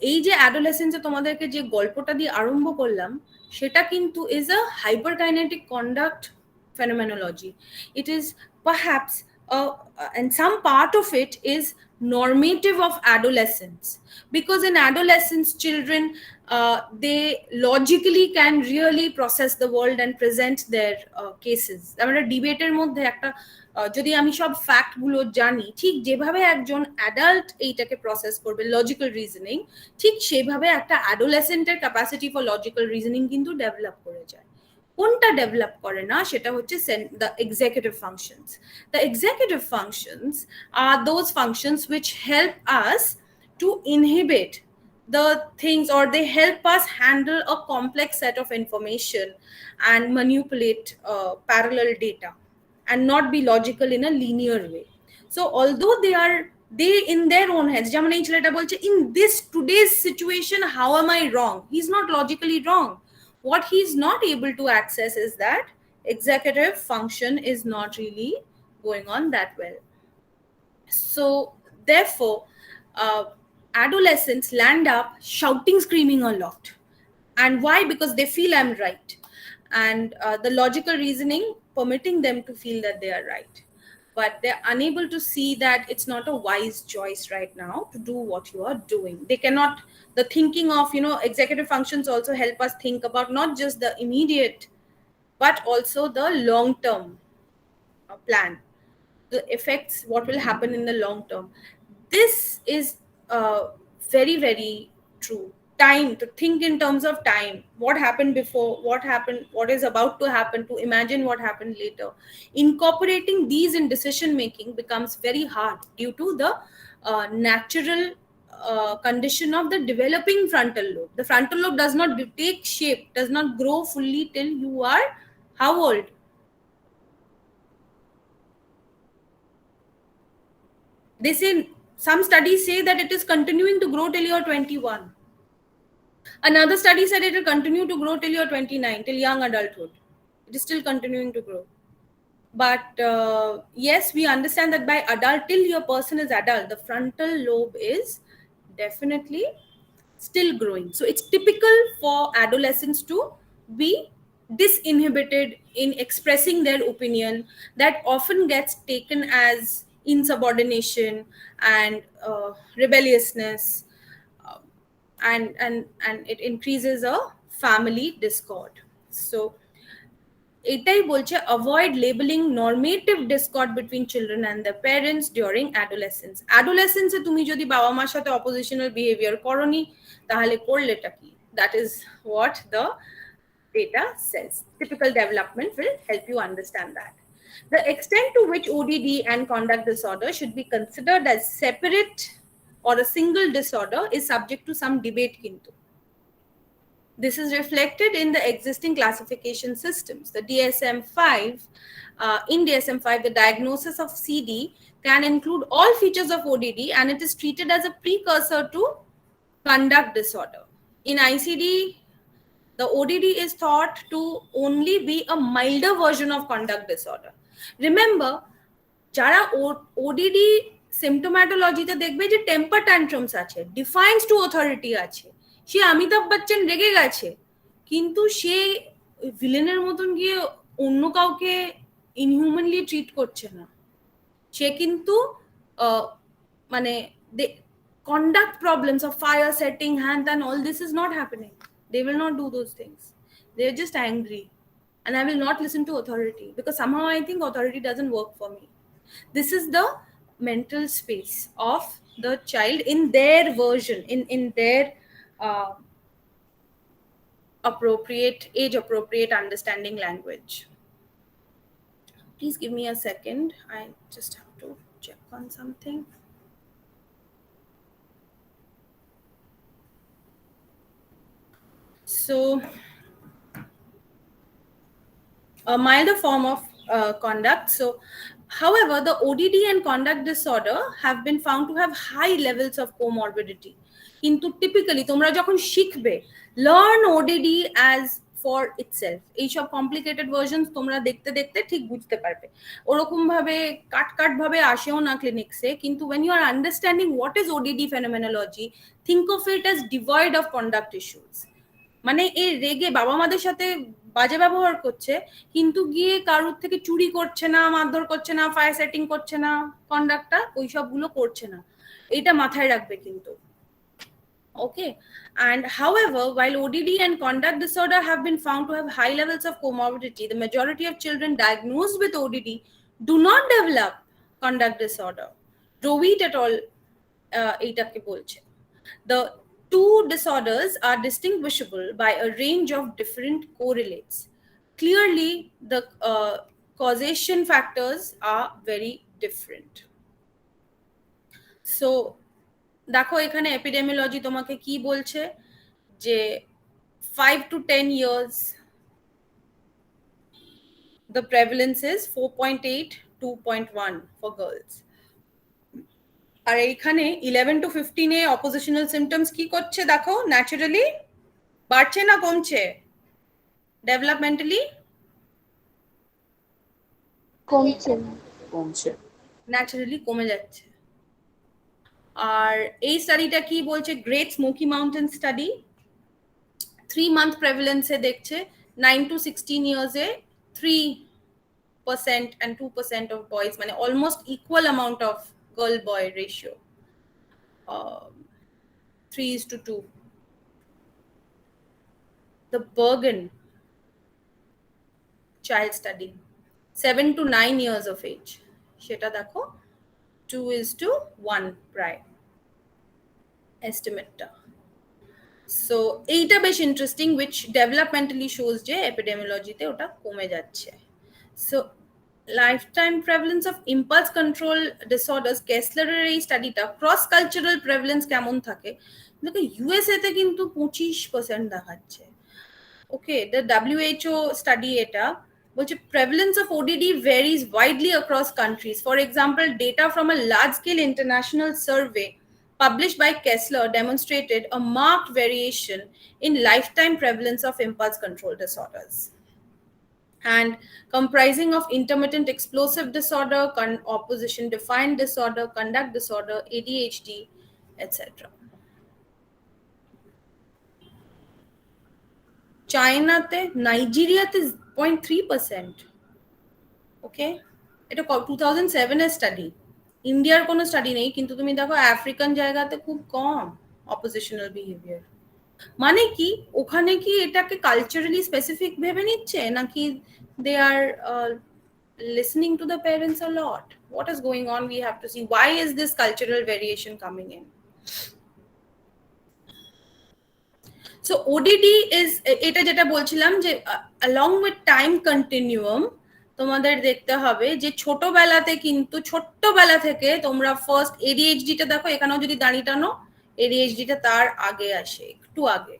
Speaker 1: এই যে অ্যাডোলেসেন্সে তোমাদেরকে যে গল্পটা দিয়ে আরম্ভ করলাম, সেটা কিন্তু is a hyperkinetic conduct phenomenology. It is perhaps and some part of it is normative of adolescence, because in adolescence children they logically can really process the world and present their cases. আমরা ডিবেটের মধ্যে একটা যদি আমি সব fact গুলো জানি, ঠিক যেভাবে একজন অ্যাডাল্ট এইটাকে প্রসেস করবে লজিক্যাল রিজনিং, ঠিক সেভাবে একটা অ্যাডোলেসেন্টের ক্যাপাসিটি ফর লজিক্যাল রিজনিং কিন্তু ডেভেলপ করে যায়। কোনটা ডেভেলপ করে না সেটা হচ্ছে the executive functions. The executive functions are those functions which help us to inhibit the things, or they help us handle a complex set of information and manipulate parallel data and not be logical in a linear way. So although they in their own heads, যেমন এই ছেলেটা বলছে in this today's situation how am I wrong, he's not logically wrong. What he's not able to access is that executive function is not really going on that well. So therefore adolescents land up shouting, screaming a lot. And why? Because they feel I'm right, and the logical reasoning permitting them to feel that they are right, but they're unable to see that it's not a wise choice right now to do what you are doing. They cannot, the thinking of executive functions also help us think about not just the immediate but also the long term plan, the effects, what will happen in the long term. This is very, very true. Time, to think in terms of time, what happened before, what happened, what is about to happen, to imagine what happened later. Incorporating these in decision making becomes very hard due to the natural condition of the developing frontal lobe. The frontal lobe does not take shape, does not grow fully till you are how old? They say, some studies say that it is continuing to grow till you are 21. Another study said it will continue to grow till you're 29, till young adulthood. It is still continuing to grow. But yes, we understand that by adult, till your person is adult, the frontal lobe is definitely still growing. So it's typical for adolescents to be disinhibited in expressing their opinion. That often gets taken as insubordination and rebelliousness. and it increases a family discord. So এটাই বলছে avoid labeling normative discord between children and their parents during adolescence এ তুমি যদি বাবা মার সাথে oppositional behavior করনি তাহলে করলেটা কি? That is what the data says. Typical development will help you understand that. The extent to which ODD and conduct disorder should be considered as separate or a single disorder is subject to some debate kintu. This is reflected in the existing classification systems. The DSM-5, in DSM-5, the diagnosis of CD can include all features of ODD and it is treated as a precursor to conduct disorder. In ICD, the ODD is thought to only be a milder version of conduct disorder. Remember, jara ODD symptomatology te dekhbe je temper tantrums ache, defiance to authority ache, সে অমিতাভ বচ্চন রেগে গেছে কিন্তু সে ভিলেনের মতন গিয়ে অন্য কাউকে ইনহিউম্যানলি treat করছে না, সে কিন্তু মানে conduct problems of fire setting hand and all this is not happening. They will not do those things. They're just angry and I will not listen to authority because somehow I think authority doesn't work for me. This is the mental space of the child in their version, in their appropriate age appropriate understanding language. Please give me a second, I just have to check on something. So a milder form of conduct. So however, the ODD and conduct disorder have been found to have high levels of comorbidity. কিন্তু typically তোমরা যখন শিখবে learn odd as for itself, এইসব complicated version তোমরা দেখতে দেখতে ঠিক বুঝতে পারবে। ওরকম ভাবে কাট ভাবে আসেও না ক্লিনিক্সে, কিন্তু when you are understanding what is ODD phenomenology, think of it as devoid of conduct issues. মানে এই রেগে বাবা মাদের সাথে বাজে ব্যবহার করছে কিন্তু গিয়ে কারোর থেকে চুরি করছে না, মারধর করছে না, ফায়ার সেটিং করছে না, কন্ডাক্টটা ওই সবগুলো করছে না, এটা মাথায় রাখবে কিন্তু। Okay, and however, while ODD and conduct disorder have been found to have high levels of comorbidity, the majority of children diagnosed with ODD do not develop conduct disorder. Roweit et al. Eitake bolche. The two disorders are distinguishable by a range of different correlates. Clearly, the causation factors are very different. So, দেখো এখানে epidemiology তোমাকে কি বলছে যে 5 to 10 years the prevalence is 4.8 2.1 for girls, আর এইখানে 11 to 15 A oppositional symptoms কি করছে দেখো, ন্যাচারালি বাড়ছে না কমছে, ডেভেলপমেন্টালি
Speaker 3: কমছে,
Speaker 1: ন্যাচারালি কমে যাচ্ছে। আর এই স্টাডিটা কি বলছে, great smoky mountain study, 3-month প্রেভেলেন্সে দেখছে 9 to 16 years A 3% and 2% of boys, মানে almost equal amount of girl boy ratio, 3:2. The Bergen child study, 7 to 9 years of age, সেটা দেখো 2:1 প্রায় এস্টিমেটটা। সো এইটা বেশ ইন্টারেস্টিং, which developmentally shows যে এপিডেমিওলজিতে ওটা কমে যাচ্ছে। So lifetime prevalence of impulse control disorders, কেসলারের এই স্টাডিটা ক্রস কালচারাল প্রেভেলেন্স কেমন থাকে দেখো, ইউএসএ তে কিন্তু 25% দেখাচ্ছে। ওকে, the WHO study এটা বলছে prevalence of ODD varies widely across countries. For example, data from a large-scale international survey published by Kessler demonstrated a marked variation in lifetime prevalence of impulse control disorders, and comprising of intermittent explosive disorder, opposition defiant disorder, conduct disorder, ADHD, etc. চায়নাতে, নাইজেরিয়াতে 0.3%। ওকে, এটা 2007 এর study, ইন্ডিয়ার কোনো study নেই, কিন্তু তুমি দেখো African জায়গাতে খুব কম oppositional behavior. মানে কি ওখানে কি এটাকে কালচারালি স্পেসিফিক ভেবে নিচ্ছে নাকি they are listening to the parents a lot? What is going on? We have to see why is this cultural variation coming in. So ODD is এটা যেটা বলছিলাম যে along with time continuum তোমাদের দেখতে হবে যে ছোটবেলাতে কিন্তু ছোট্টবেলা থেকে তোমরা ফার্স্ট ADHD টা দেখো, এখানেও যদি দাঁড়িয়ে টানো ADHD টা তার আগে আসে, একটু আগে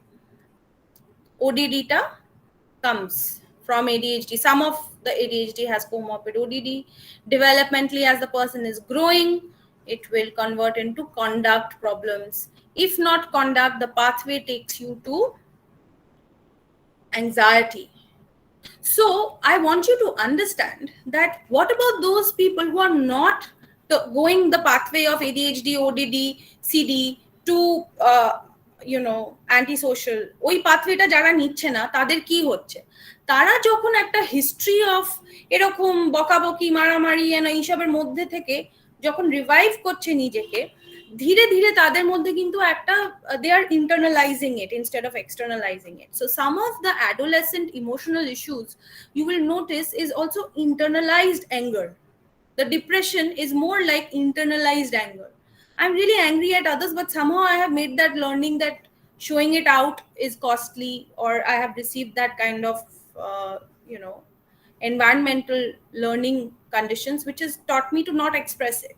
Speaker 1: ODD টা comes from ADHD. Some of the ADHD has comorbid ODD. Developmentally, as the person is growing, it will convert into conduct problems. If not conduct, the pathway takes you to anxiety. So I want you to understand that what about those people who are not going the pathway of ADHD, ODD, CD to antisocial, ওই পাথওয়েটা যারা নিচ্ছে না তাদের কি হচ্ছে, তারা যখন একটা হিস্ট্রি অফ এরকম বকাবকি মারামারি এইসবের মধ্যে থেকে যখন রিভাইভ করছে নিজেকে, ধীরে ধীরে তাদের মধ্যে কিন্তু একটা they are internalizing it instead of externalizing it. So some of the adolescent emotional issues you will notice is also internalized anger. The depression is more like internalized anger. I'm really angry at others, but somehow I have made that learning that showing it out is costly, or I have received that kind of uh, you know environmental learning conditions which has taught me to not express it.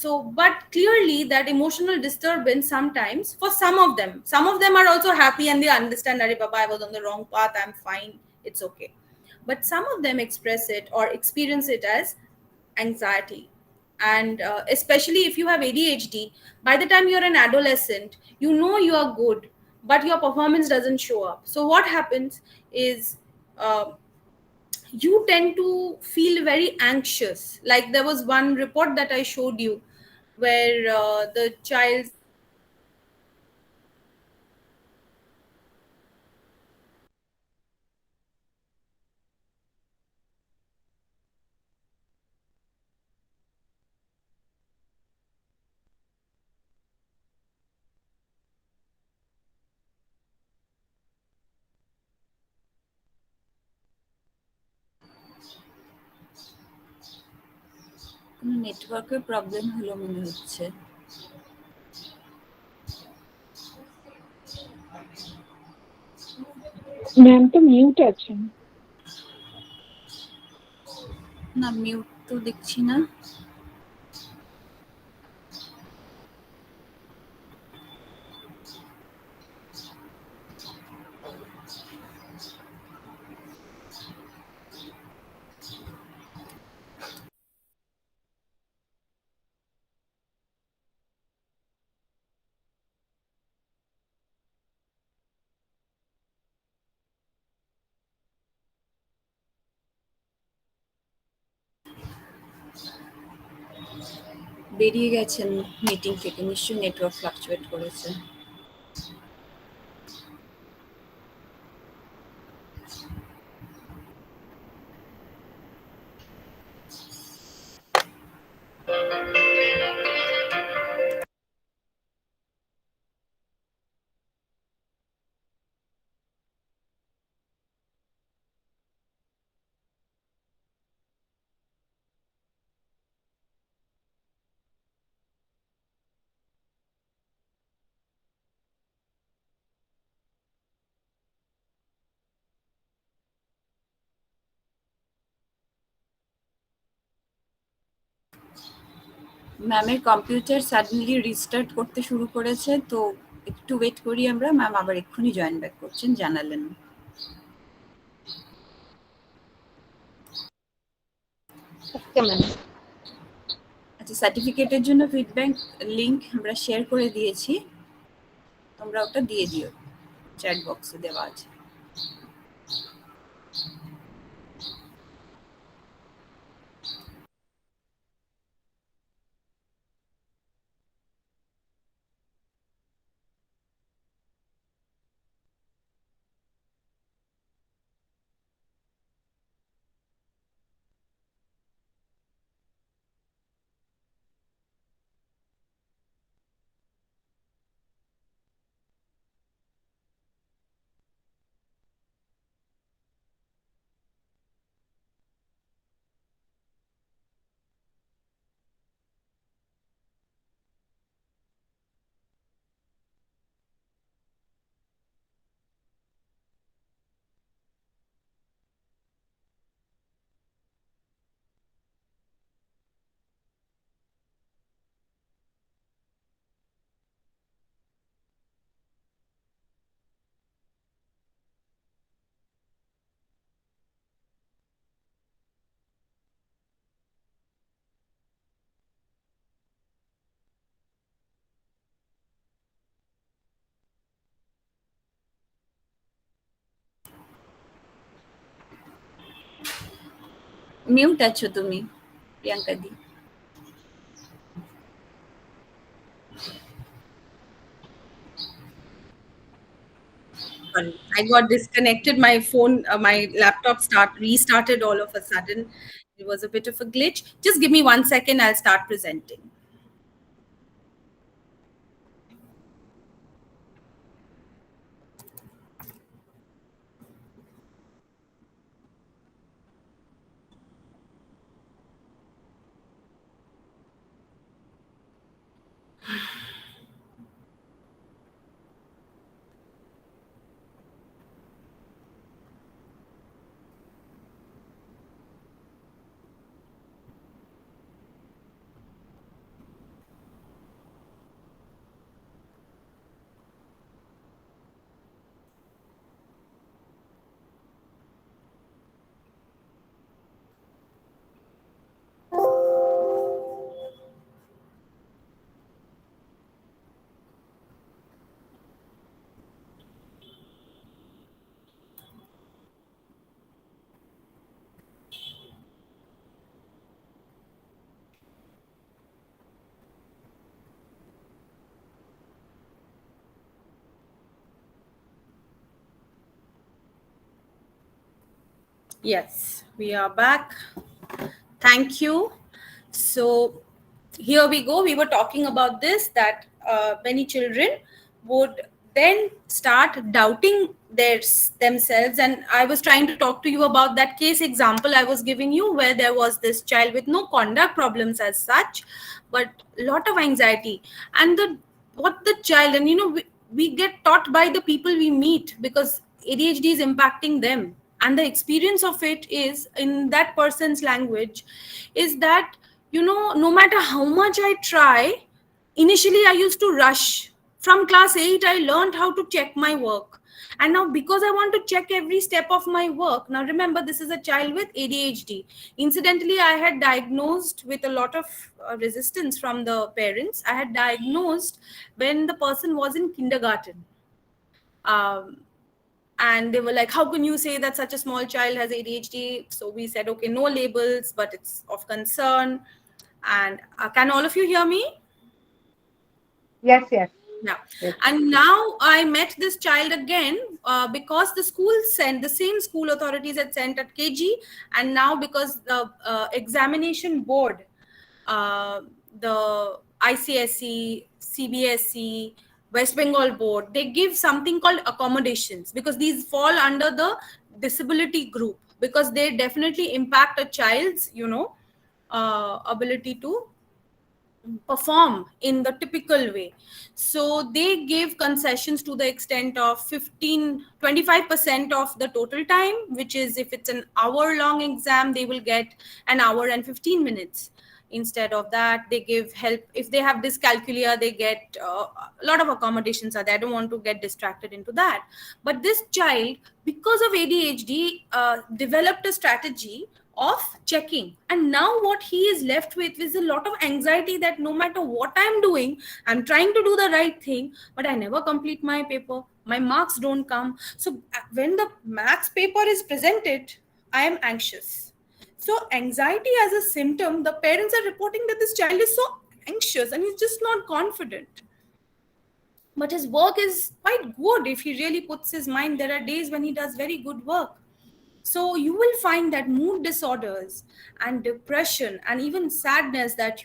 Speaker 1: So but clearly that emotional disturbance sometimes, for some of them are also happy and they understand that Baba, I was on the wrong path, I'm fine, it's okay. But some of them express it or experience it as anxiety. And especially if you have ADHD, by the time you're an adolescent, you know you are good, but your performance doesn't show up. So what happens is you tend to feel very anxious. Like there was one report that I showed you where the child
Speaker 2: কোনো নেটওয়ার্কের problem হলো মনে হচ্ছে।
Speaker 4: Ma'am তো mute আছেন।
Speaker 2: না mute তো দেখছি না। বেরিয়ে গেছেন মিটিং থেকে, নিশ্চয়ই নেটওয়ার্ক ফ্লাকচুয়েট করেছে। ম্যামের কম্পিউটার সাডেনলি রিস্টার্ট করতে শুরু করেছে, তো একটু ওয়েট করি আমরা। ম্যাম আবার এক্ষুনি জয়েন ব্যাক করছেন, জানালেন।
Speaker 3: Okay ma'am.
Speaker 2: আচ্ছা, সার্টিফিকেটের জন্য ফিডব্যাক লিংক আমরা শেয়ার করে দিয়েছি, তোমরা ওটা দিয়ে দিও, চ্যাট বক্সে দেওয়া আছে। মিউট আছো তুমি প্রিয়াঙ্কা দি।
Speaker 1: Sorry, I got disconnected. My phone, my laptop restarted all of a sudden. It was a bit of a glitch. Just give me 1 second. I'll start presenting. Yes, we are back. Thank you. So here we go. We were talking about this, that many children would then start doubting themselves. And I was trying to talk to you about that case example I was giving you, where there was this child with no conduct problems as such, but a lot of anxiety. And the child, and we get taught by the people we meet, because ADHD is impacting them. And the experience of it is, in that person's language, is that, no matter how much I try, initially I used to rush. From class 8, I learned how to check my work. And now, because I want to check every step of my work, now remember, this is a child with ADHD. Incidentally, I had diagnosed with a lot of resistance from the parents. I had diagnosed when the person was in kindergarten. And they were like, how can you say that such a small child has ADHD? So we said, okay, no labels, but it's of concern. And can all of you hear me?
Speaker 5: Yes.
Speaker 1: Yeah.
Speaker 5: Yes.
Speaker 1: And now I met this child again because the school sent, the same school authorities had sent at KG. And now, because the examination board, the ICSE, CBSE, West Bengal board, they give something called accommodations, because these fall under the disability group, because they definitely impact a child's, ability to perform in the typical way. So they gave concessions to the extent of 25% of the total time, which is, if it's an hour long exam, they will get an hour and 15 minutes. Instead of that, they give help. If they have dyscalculia, they get a lot of accommodations are there. I don't want to get distracted into that. But this child, because of ADHD, developed a strategy of checking. And now what he is left with is a lot of anxiety, that no matter what I'm doing, I'm trying to do the right thing, but I never complete my paper. My marks don't come. So when the maths paper is presented, I am anxious. So anxiety as a symptom, the parents are reporting that this child is so anxious and he's just not confident. But his work is quite good if he really puts his mind. There are days when he does very good work. So you will find that mood disorders and depression and even sadness, that,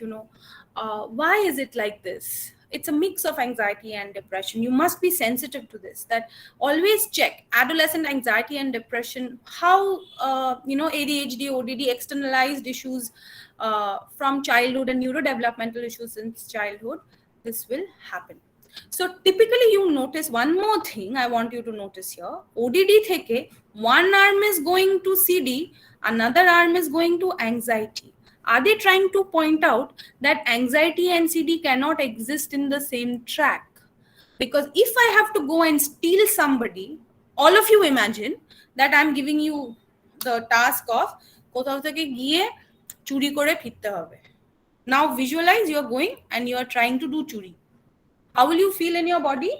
Speaker 1: why is it like this? It's a mix of anxiety and depression. You must be sensitive to this, that always check adolescent anxiety and depression, how, ADHD, ODD, externalized issues from childhood and neurodevelopmental issues since childhood, this will happen. So typically you notice one more thing I want you to notice here. ODD theke one arm is going to CD, another arm is going to anxiety. Are they trying to point out that anxiety and CD cannot exist in the same track? Because if I have to go and steal somebody, all of you imagine that I'm giving you the task of কোথাও থেকে গিয়ে চুরি করে ফিরতে হবে. Now visualize you're going and you're trying to do চুরি. How will you feel in your body?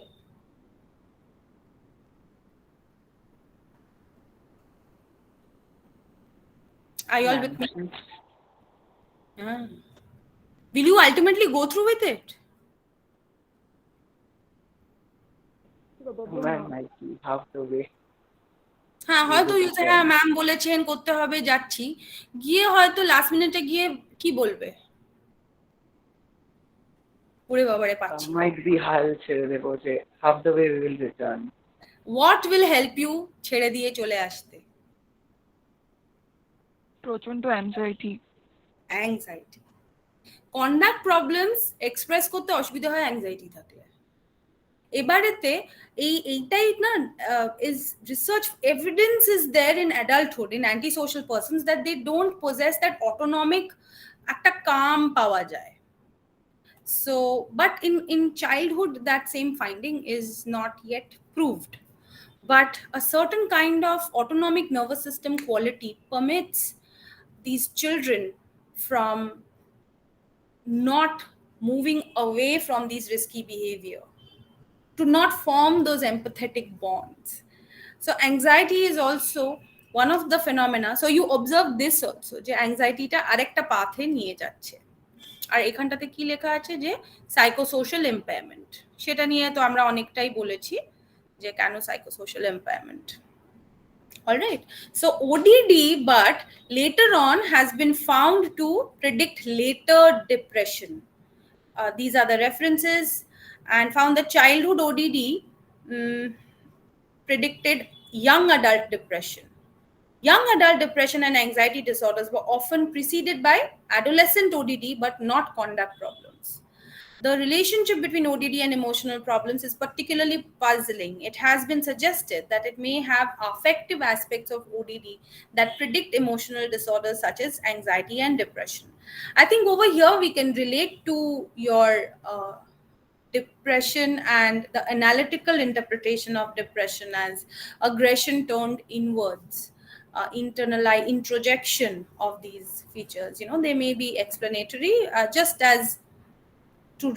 Speaker 1: Are you all with me? Yeah. Will you ultimately go through with it?
Speaker 5: Ma'am, I see half the way.
Speaker 1: হ্যাঁ, হয়তো ইউসে হ্যাঁ ma'am বলেছেন করতে হবে, যাচ্ছি, গিয়ে হয়তো লাস্ট মিনিটে গিয়ে কি বলবে, ওরে বাবারে পাচ্ছি।
Speaker 5: Might be হাল ছেড়ে দেবো যে half the way we will return.
Speaker 1: What will help you ছেড়ে দিয়ে চলে আসতে?
Speaker 4: প্রচন্ড anxiety.
Speaker 1: Anxiety. Conduct problems express করতে অসুবিধা হয় অ্যাংজাইটি থাকলে। এবারেতে এইটাই না, is research evidence is there in adulthood in antisocial persons that they don't possess that autonomic একটা calm পাওয়া যায়। So but in childhood that same finding is not yet proved, but a certain kind of autonomic nervous system quality permits these children from not moving away from these risky behavior, to not form those empathetic bonds. So anxiety is also one of the phenomena. So you observe this also, যে anxiety টা আরেকটা পাথে নিয়ে যাচ্ছে। আর এখানটাতে কি লেখা আছে যে সাইকোসোশ্যাল এম্পায়ারমেন্ট, সেটা নিয়ে তো আমরা অনেকটাই বলেছি যে কেন psychosocial এম্পায়ারমেন্ট। All right. So ODD, but later on has been found to predict later depression. These are the references, and found that childhood ODD predicted young adult depression. Young adult depression and anxiety disorders were often preceded by adolescent ODD, but not conduct problems. The relationship between ODD and emotional problems is particularly puzzling. It has been suggested that it may have affective aspects of ODD that predict emotional disorders such as anxiety and depression. I think over here we can relate to your depression and the analytical interpretation of depression as aggression turned inwards, introjection of these features. You know, they may be explanatory, just as to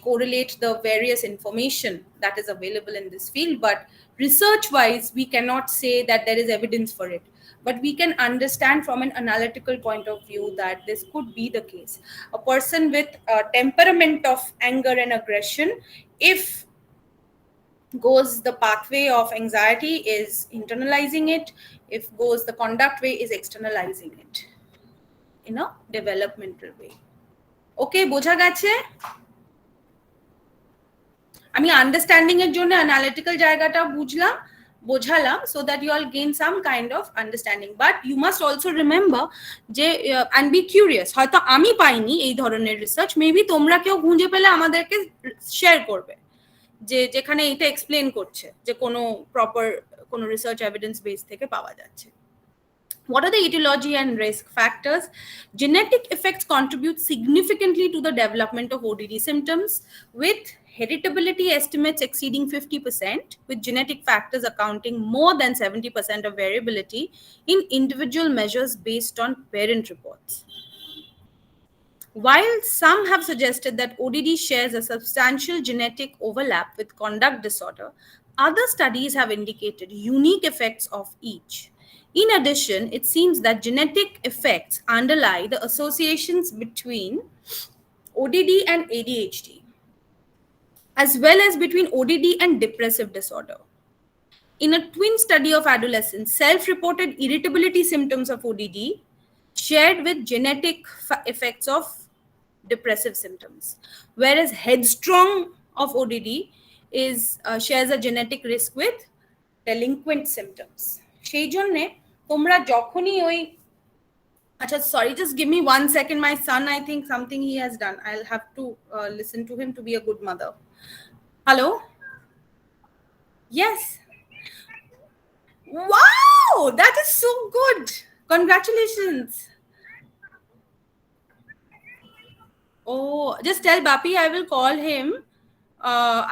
Speaker 1: correlate the various information that is available in this field, but research wise we cannot say that there is evidence for it, but we can understand from an analytical point of view that this could be the case. A person with a temperament of anger and aggression, if goes the pathway of anxiety, is internalizing it. If goes the conduct way, is externalizing it in a developmental way. Okay, বোঝা গেছে? আমি understanding এর জন্য analytical জায়গাটা বোঝালাম, so that you all gain some kind of understanding, but you must also remember যে and be curious, হয়তো আমি পাইনি এই ধরনের রিসার্চ, মেবি তোমরা কেউ খুঁজে পেলে আমাদেরকে শেয়ার করবে যে যেখানে এটা এক্সপ্লেন করছে যে কোনো প্রপার কোনো রিসার্চ এভিডেন্স বেস থেকে পাওয়া যাচ্ছে। What are the etiology and risk factors? Genetic effects contribute significantly to the development of ODD symptoms, with heritability estimates exceeding 50%, with genetic factors accounting more than 70% of variability in individual measures based on parent reports. While some have suggested that ODD shares a substantial genetic overlap with conduct disorder, other studies have indicated unique effects of each. In addition, it seems that genetic effects underlie the associations between ODD and ADHD, as well as between ODD and depressive disorder. In a twin study of adolescents, self-reported irritability symptoms of ODD shared with genetic effects of depressive symptoms, whereas headstrong of ODD shares a genetic risk with delinquent symptoms. সেই জন্যে তোমরা যখনই ওই আচ্ছা sorry, just give me 1 second, my son, I think something he has done, I'll have to listen to him to be a good mother. Hello? Yes. Wow, that is so good. Congratulations. Oh, just tell Bapi I will call him.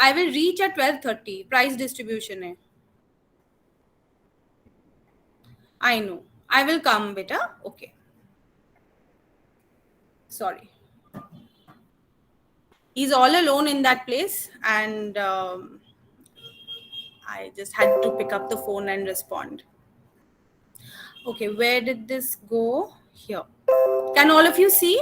Speaker 1: I will reach at 12:30. Price distribution hai. I know. I will come, beta. Okay. Sorry. He's all alone in that place, and I just had to pick up the phone and respond. Okay, where did this go? here. Can all of you see?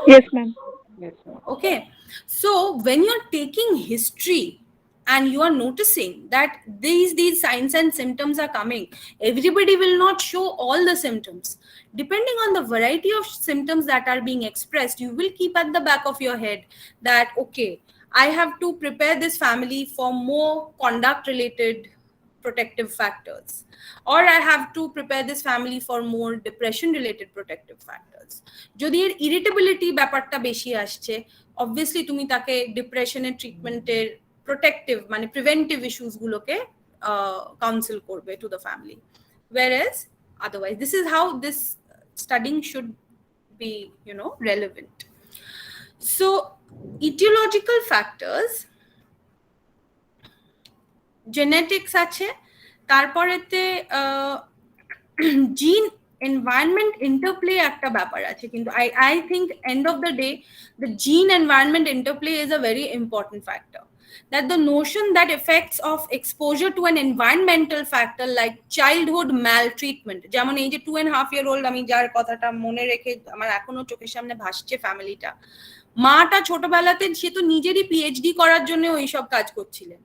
Speaker 4: Yes, ma'am.
Speaker 5: Yes, ma'am.
Speaker 1: Okay, so when you're taking history and you are noticing that these signs and symptoms are coming, everybody will not show all the symptoms. Depending on the variety of symptoms that are being expressed, you will keep at the back of your head that, okay, I have to prepare this family for more conduct related protective factors, or I have to prepare this family for more depression related protective factors. যদি এর irritability ব্যাপারটা বেশি আসছে, obviously তুমি তাকে ডিপ্রেশনের ট্রিটমেন্টের protective মানে প্রিভেন্টিভ ইস্যুস গুলোকে কাউন্সিল করবে to the family, whereas otherwise this is how this studying should be, you know, relevant. So etiological factors, genetics আছে, তারপরেতে জিন এনভায়রনমেন্ট ইন্টারপ্লে একটা ব্যাপার আছে, কিন্তু I think end of the day the gene environment interplay is a very important factor. That the notion that effects of exposure to an environmental factor like childhood maltreatment, যেমন এই যে 2.5-year-old, আমি যার কথাটা মনে রেখে আমার এখনো চোখের সামনে ভাসছে ফ্যামিলিটা, মাটা ছোটবেলাতে সে তো নিজেরই পিএইচডি করার জন্য ওইসব কাজ করছিলেন,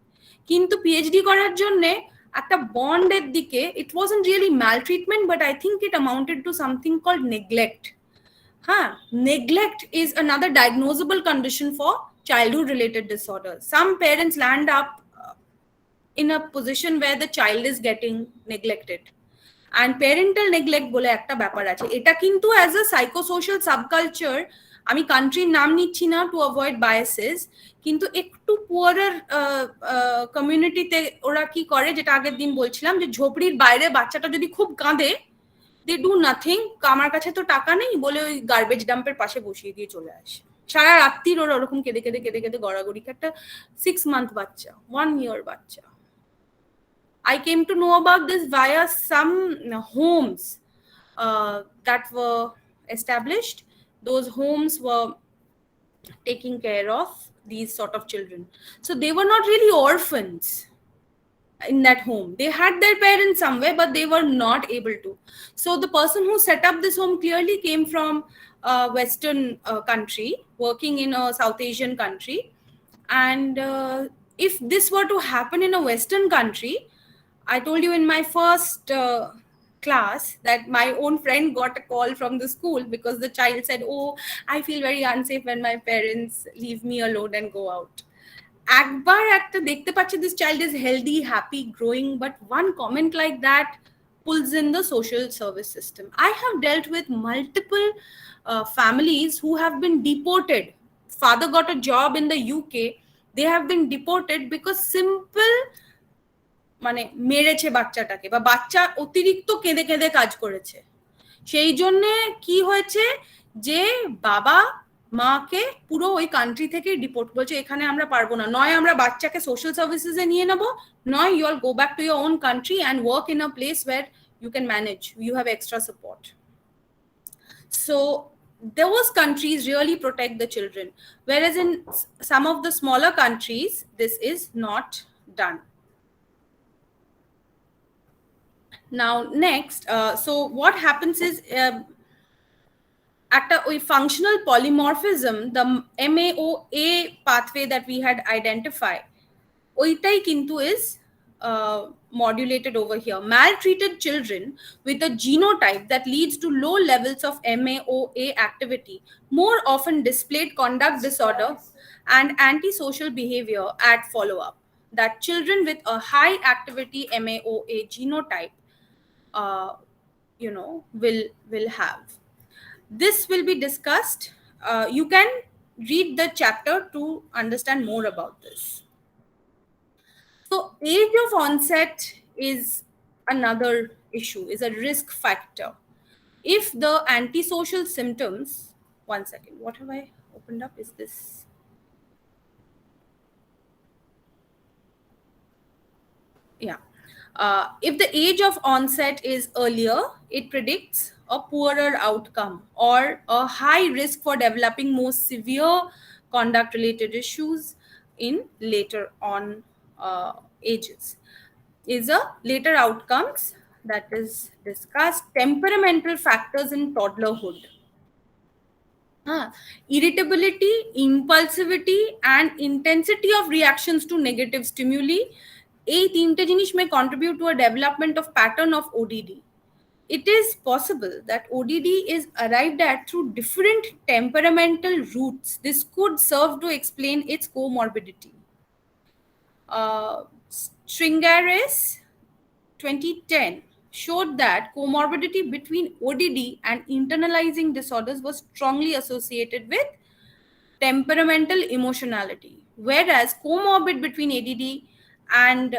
Speaker 1: কিন্তু পিএইচডি করার জন্য একটা বন্ডের দিকে, it wasn't really maltreatment, but I think it amounted to something called neglect. হ্যাঁ, neglect is another diagnosable condition for childhood related disorders. Some parents land up in a position where the child is getting neglected, and parental neglect বলে একটা ব্যাপার আছে. এটা কিন্তু as a psychosocial subculture, আমি কান্ট্রির নাম নিচ্ছি না টু অ্যাভয়েড বায়াসেস, কিন্তু একটু পুয়ারার কমিউনিটিতে ওরা কি করে, যেটা আগের দিন বলছিলাম, যে ঝোপড়ির বাইরে বাচ্চাটা যদি খুব কাঁদে, দে ডু নাথিং, আমার কাছে তো টাকা নেই বলে ওই গার্বেজ ডাম্পের পাশে বসিয়ে দিয়ে চলে আসে, সারা রাত্রির ওরা ওরকম কেঁদে কেঁদে কেঁদে কেঁদে গড়াগড়ি। একটা 6 month বাচ্চা, 1 year বাচ্চা। I came to know about this via some homes that were established. Those homes were taking care of these sort of children. So they were not really orphans in that home. They had their parents somewhere, but they were not able to. So the person who set up this home clearly came from a Western country, working in a South Asian country. And if this were to happen in a Western country, I told you in my first class that my own friend got a call from the school because the child said, oh, I feel very unsafe when my parents leave me alone and go out. একবার একটা দেখতে পাচ্ছি this child is healthy, happy, growing, but one comment like that pulls in the social service system. I have dealt with multiple families who have been deported. Father got a job in the UK. They have been deported because simple মানে মেরেছে বাচ্চাটাকে, বা বাচ্চা অতিরিক্ত কেঁদে কেঁদে কাজ করেছে, সেই জন্য কি হয়েছে যে বাবা মাকে পুরো ওই কান্ট্রি থেকে ডিপোর্ট, বলছে এখানে আমরা পারবো না, নয় আমরা বাচ্চাকে সোশ্যাল সার্ভিসেসে নিয়ে নেবো, নয় you all go back to your own country and work in a place where you can manage, you have extra support. So those countries really protect the children, whereas in some of the smaller countries this is not done. Now next, so what happens is একটা ওই functional polymorphism, the MAOA pathway that we had identified, ওইটাই কিন্তু is modulated over here. Maltreated children with a genotype that leads to low levels of MAOA activity more often displayed conduct disorder and antisocial behavior at follow-up. That children with a high activity MAOA genotype will have. This will be discussed. You can read the chapter to understand more about this. So age of onset is another issue, is a risk factor. If the antisocial symptoms, one second, what have I opened up? Is this? Yeah. If the age of onset is earlier, it predicts a poorer outcome or a high risk for developing more severe conduct related issues in later on ages. Is a later outcomes that is discussed. Temperamental factors in toddlerhood. Irritability, impulsivity, and intensity of reactions to negative stimuli. এই তিনটে জিনিস may contribute to a development of pattern of ODD. It is possible that ODD is arrived at through different temperamental routes. This could serve to explain its comorbidity. Stringaris 2010 showed that comorbidity between ODD and internalizing disorders was strongly associated with temperamental emotionality, whereas comorbid between ADD and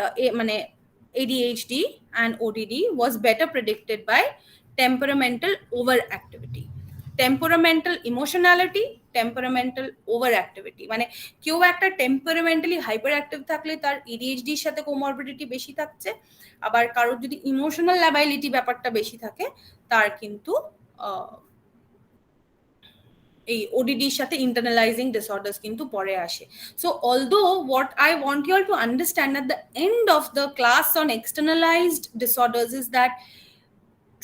Speaker 1: ADHD and ODD was better predicted by temperamental overactivity. Temperamental emotionality, temperamental overactivity, মানে কেউ একটা টেম্পারামেন্টালি hyper active থাকলে তার এডিএইচডির সাথে comorbidity বেশি থাকছে, আবার কারোর যদি ইমোশনাল ল্যাবাইলিটি ব্যাপারটা বেশি থাকে তার কিন্তু এই ওডিডির সাথে ইন্টারনালাইজিং ডিসঅর্ডার্স কিন্তু পরে আসে। So although what I want you all to understand at the end of the class on externalised disorders is that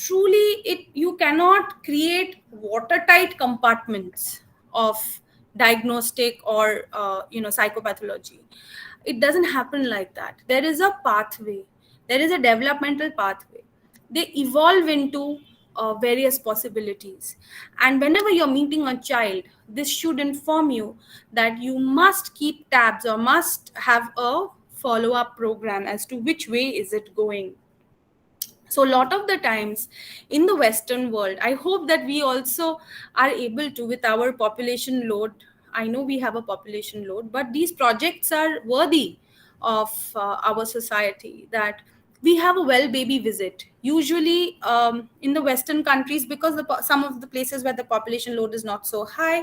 Speaker 1: truly you cannot create watertight compartments of diagnostic or psychopathology. It doesn't happen like that. There is a pathway, there is a developmental pathway. They evolve into various possibilities, and whenever you're meeting a child, this should inform you that you must keep tabs or must have a follow-up program as to which way is it going. So a lot of the times in the Western world, I hope that we also are able to, with our population load, I know we have a population load, but these projects are worthy of our society, that we have a well baby visit. Usually in the Western countries, because some of the places where the population load is not so high,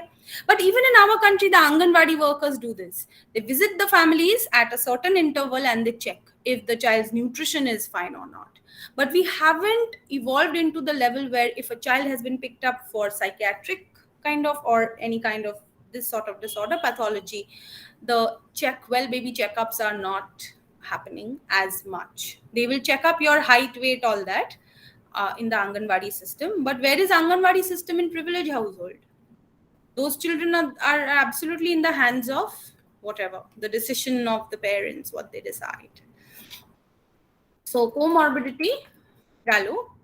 Speaker 1: but even in our country, the Anganwadi workers do this. They visit the families at a certain interval and they check if the child's nutrition is fine or not. But we haven't evolved into the level where if a child has been picked up for psychiatric kind of or any kind of this sort of disorder pathology, the well baby checkups are not happening as much. They will check up your height, weight, all that in the Anganwadi system. But where is Anganwadi system in privileged household? Those children are absolutely in the hands of whatever, the decision of the parents, what they decide. So comorbidity,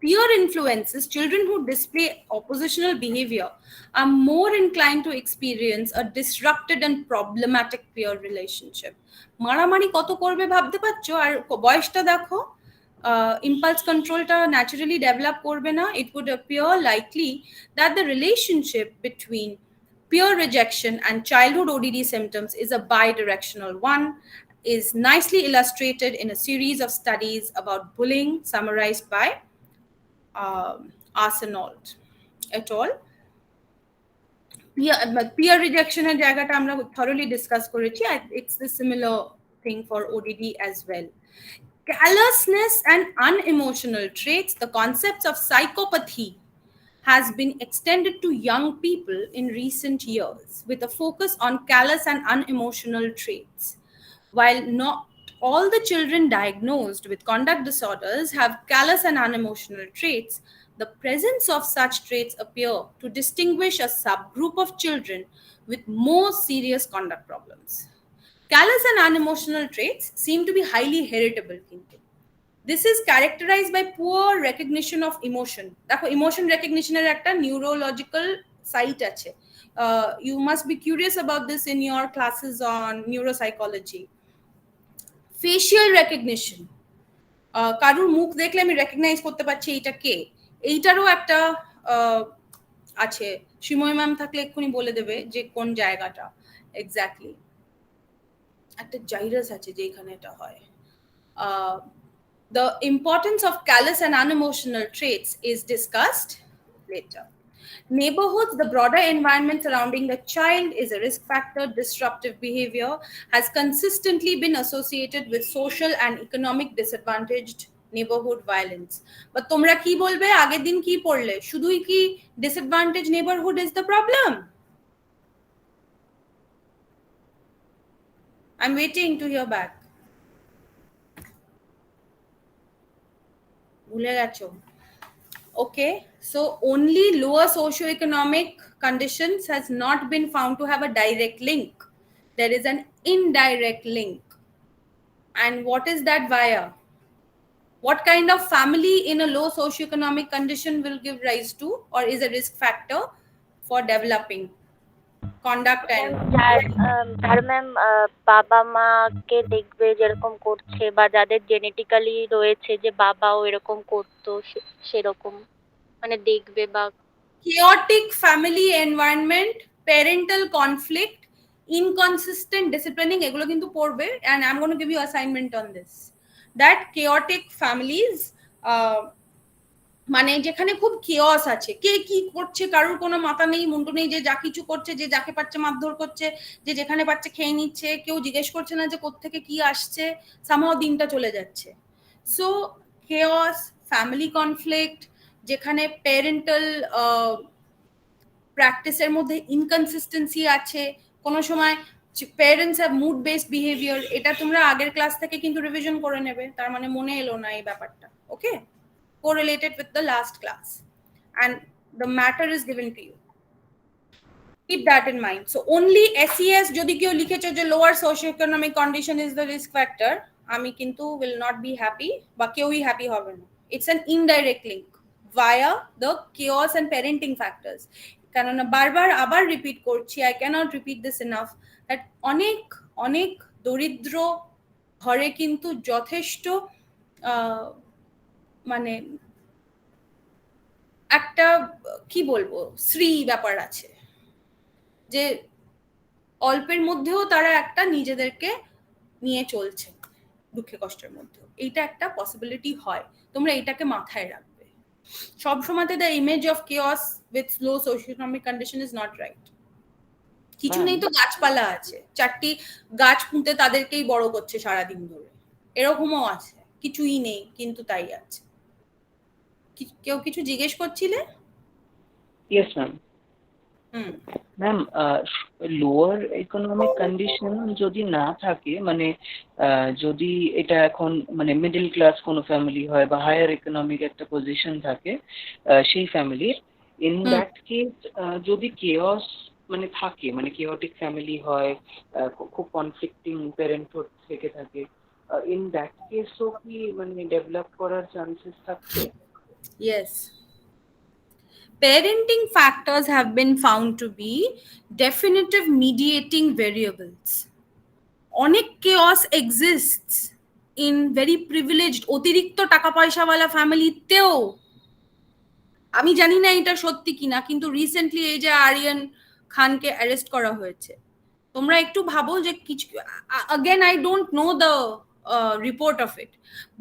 Speaker 1: peer influences. Children who display oppositional behavior are more inclined to experience a disrupted and problematic peer relationship. মারামারি কত করবে ভাবতে পারছো, আর বয়সটা দেখো, impulse controlটা naturally develop করবে না. It would appear likely that the relationship between peer rejection and childhood ODD symptoms is a bidirectional one, is nicely illustrated in a series of studies about bullying summarized by Arsenault et al. Peer rejection এর জায়গাটা আমরা thoroughly discuss করেছি. It's the similar thing for ODD as well. Callousness and unemotional traits, the concepts of psychopathy has been extended to young people in recent years with a focus on callous and unemotional traits. While not all the children diagnosed with conduct disorders have callous and unemotional traits, the presence of such traits appear to distinguish a subgroup of children with more serious conduct problems. Callous and unemotional traits seem to be highly heritable. This is characterized by poor recognition of emotion. দেখো emotion recognition এর একটা neurological site আছে. You must be curious about this in your classes on neuropsychology. Facial recognition, কারুর মুখ দেখলে আমি recognise করতে পারছি এইটা কে, এইটারও একটা আছে। শ্রীময় ম্যাম থাকলে এক্ষুনি বলে দেবে যে কোন জায়গাটা এক্স্যাক্টলি। একটা জাইরাস আছে যেখানে এটা হয়। The importance of callous and unemotional traits is discussed later. Neighborhoods, the broader environment surrounding the child, is a risk factor. Disruptive behavior has consistently been associated with social and economic disadvantaged neighborhood violence. But তোমরা কি বলবে, আগের দিন কি পড়লে, শুধুই কি disadvantaged neighborhood is the problem? I'm waiting to hear back. ভুলে গেছো। Okay, so only lower socioeconomic conditions has not been found to have a direct link. There is an indirect link. And what is that via? What kind of family in a low socioeconomic condition will give rise to or is a risk factor for developing conduct and
Speaker 6: যার ma'am বাবা মাকে দেখবে যেরকম করছে বা যাদের genetically রয়েছে যে বাবাও এরকম করতো সেরকম মানে দেখবে বা
Speaker 1: chaotic family environment, parental conflict, inconsistent disciplining, এগুলো কিন্তু পড়বে, and I'm going to give you assignment on this. That chaotic families, মানে যেখানে খুব কেওয়াস আছে, কে কি করছে কারোর কোনো মাথা নেই মুন্ডু নেই, যে যা কিছু করছে, যে যাকে পাচ্ছে মারধর করছে, যে যেখানে পাচ্ছে খেয়ে নিচ্ছে, কেউ জিজ্ঞেস করছে না যে কোত্থেকে কি আসছে, সামহাও দিনটা চলে যাচ্ছে। সো কেওয়াস, ফ্যামিলি কনফ্লিক্ট, যেখানে প্যারেন্টাল প্র্যাকটিসের মধ্যে ইনকনসিস্টেন্সি আছে, কোনো সময় parents have mood based behaviour, এটা তোমরা আগের ক্লাস থেকে কিন্তু রিভিশন করে নেবে, তার মানে মনে এলো না এই ব্যাপারটা। ওকে, correlated with the last class and the matter is given to you. Keep that in mind. So only SES jodi keu likhecho je lower socioeconomic condition is the risk factor, ami kintu will not be happy ba keui happy hobe na. It's an indirect link via the chaos and parenting factors. Kanona barbar abar repeat korchi, I cannot repeat this enough, that onek doridro ঘরে কিন্তু যথেষ্ট মানে একটা কি বলবো শ্রী ব্যাপার আছে, যে অল্পের মধ্যেও তারা একটা নিজেদেরকে নিয়ে চলছে দুঃখে কষ্টের মধ্যেও, এইটা একটা পসিবিলিটি হয়, তোমরা এটাকে মাথায় রাখবে সব সময়তে। The image of chaos with low socioeconomic condition is not right. কিছু নেই তো গাছপালা আছে, 4টি গাছ পুঁতে তাদেরকেই বড় করছে সারাদিন ধরে, এরকমও আছে, কিছুই নেই কিন্তু তাই আছে। কেউ কিছু জিজ্ঞেস করছিলে?
Speaker 5: Yes ma'am. Ma'am, lower economic condition যদি না থাকে, মানে যদি এটা এখন মানে মিডল ক্লাস কোনো ফ্যামিলি হয় বা হায়ার ইকোনমিক একটা পজিশন থাকে সেই ফ্যামিলির, ইন দ্যাট কেস যদি কেওয়াস মানে থাকে, মানে কেওটিক ফ্যামিলি হয়, খুব কনফ্লিক্টিং প্যারেন্টহুড থেকে থাকে, ইন দ্যাট কেসও কি মানে ডেভেলপ করার চান্সেস থাকে?
Speaker 1: Yes. Parenting factors have been found to be definitive mediating variables. Onek chaos exists in very privileged, অতিরিক্ত টাকা পয়সাওয়ালা ফ্যামিলিতেও। আমি জানি না এটা সত্যি কিনা, কিন্তু রিসেন্টলি এই যে আরিয়ান খানকে অ্যারেস্ট করা হয়েছে, তোমরা একটু ভাবো যে কিছু, again I don't know the report of it,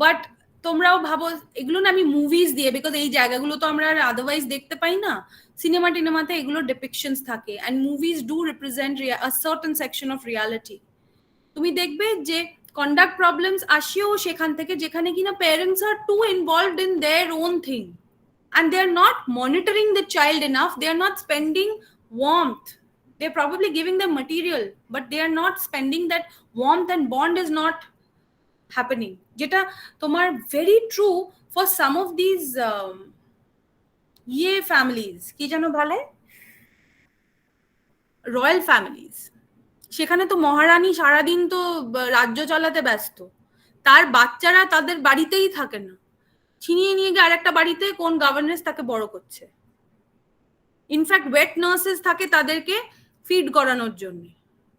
Speaker 1: but তোমরাও ভাবো, এগুলো না আমি মুভিজ দিয়ে, বিকজ এই জায়গাগুলো তো আমরা আদারওয়াইজ দেখতে পাই না, সিনেমা টিনেমাতে এগুলো ডিপিকশনস থাকে, and movies do represent a certain section of reality. তুমি দেখবে যে কন্ডাক্ট প্রবলেমস আসেও সেখান থেকে, যেখানে কিনা parents are too involved in their own thing and they are not monitoring the child enough, they are not spending warmth, they're probably giving them material but they are not spending that warmth, and bond is not happening, jeta tomar very true for some of these ye families ki jano bole royal families, সেখানে তো মহারানী সারাদিন তো রাজ্য চালাতে ব্যস্ত, তার বাচ্চারা তাদের বাড়িতেই থাকে না, ছিনিয়ে নিয়ে গিয়ে আরেকটা বাড়িতে কোন গভর্নেন্স তাকে বড় করছে, ইনফ্যাক্ট ওয়েট নার্সেস থাকে তাদেরকে ফিড করানোর জন্য,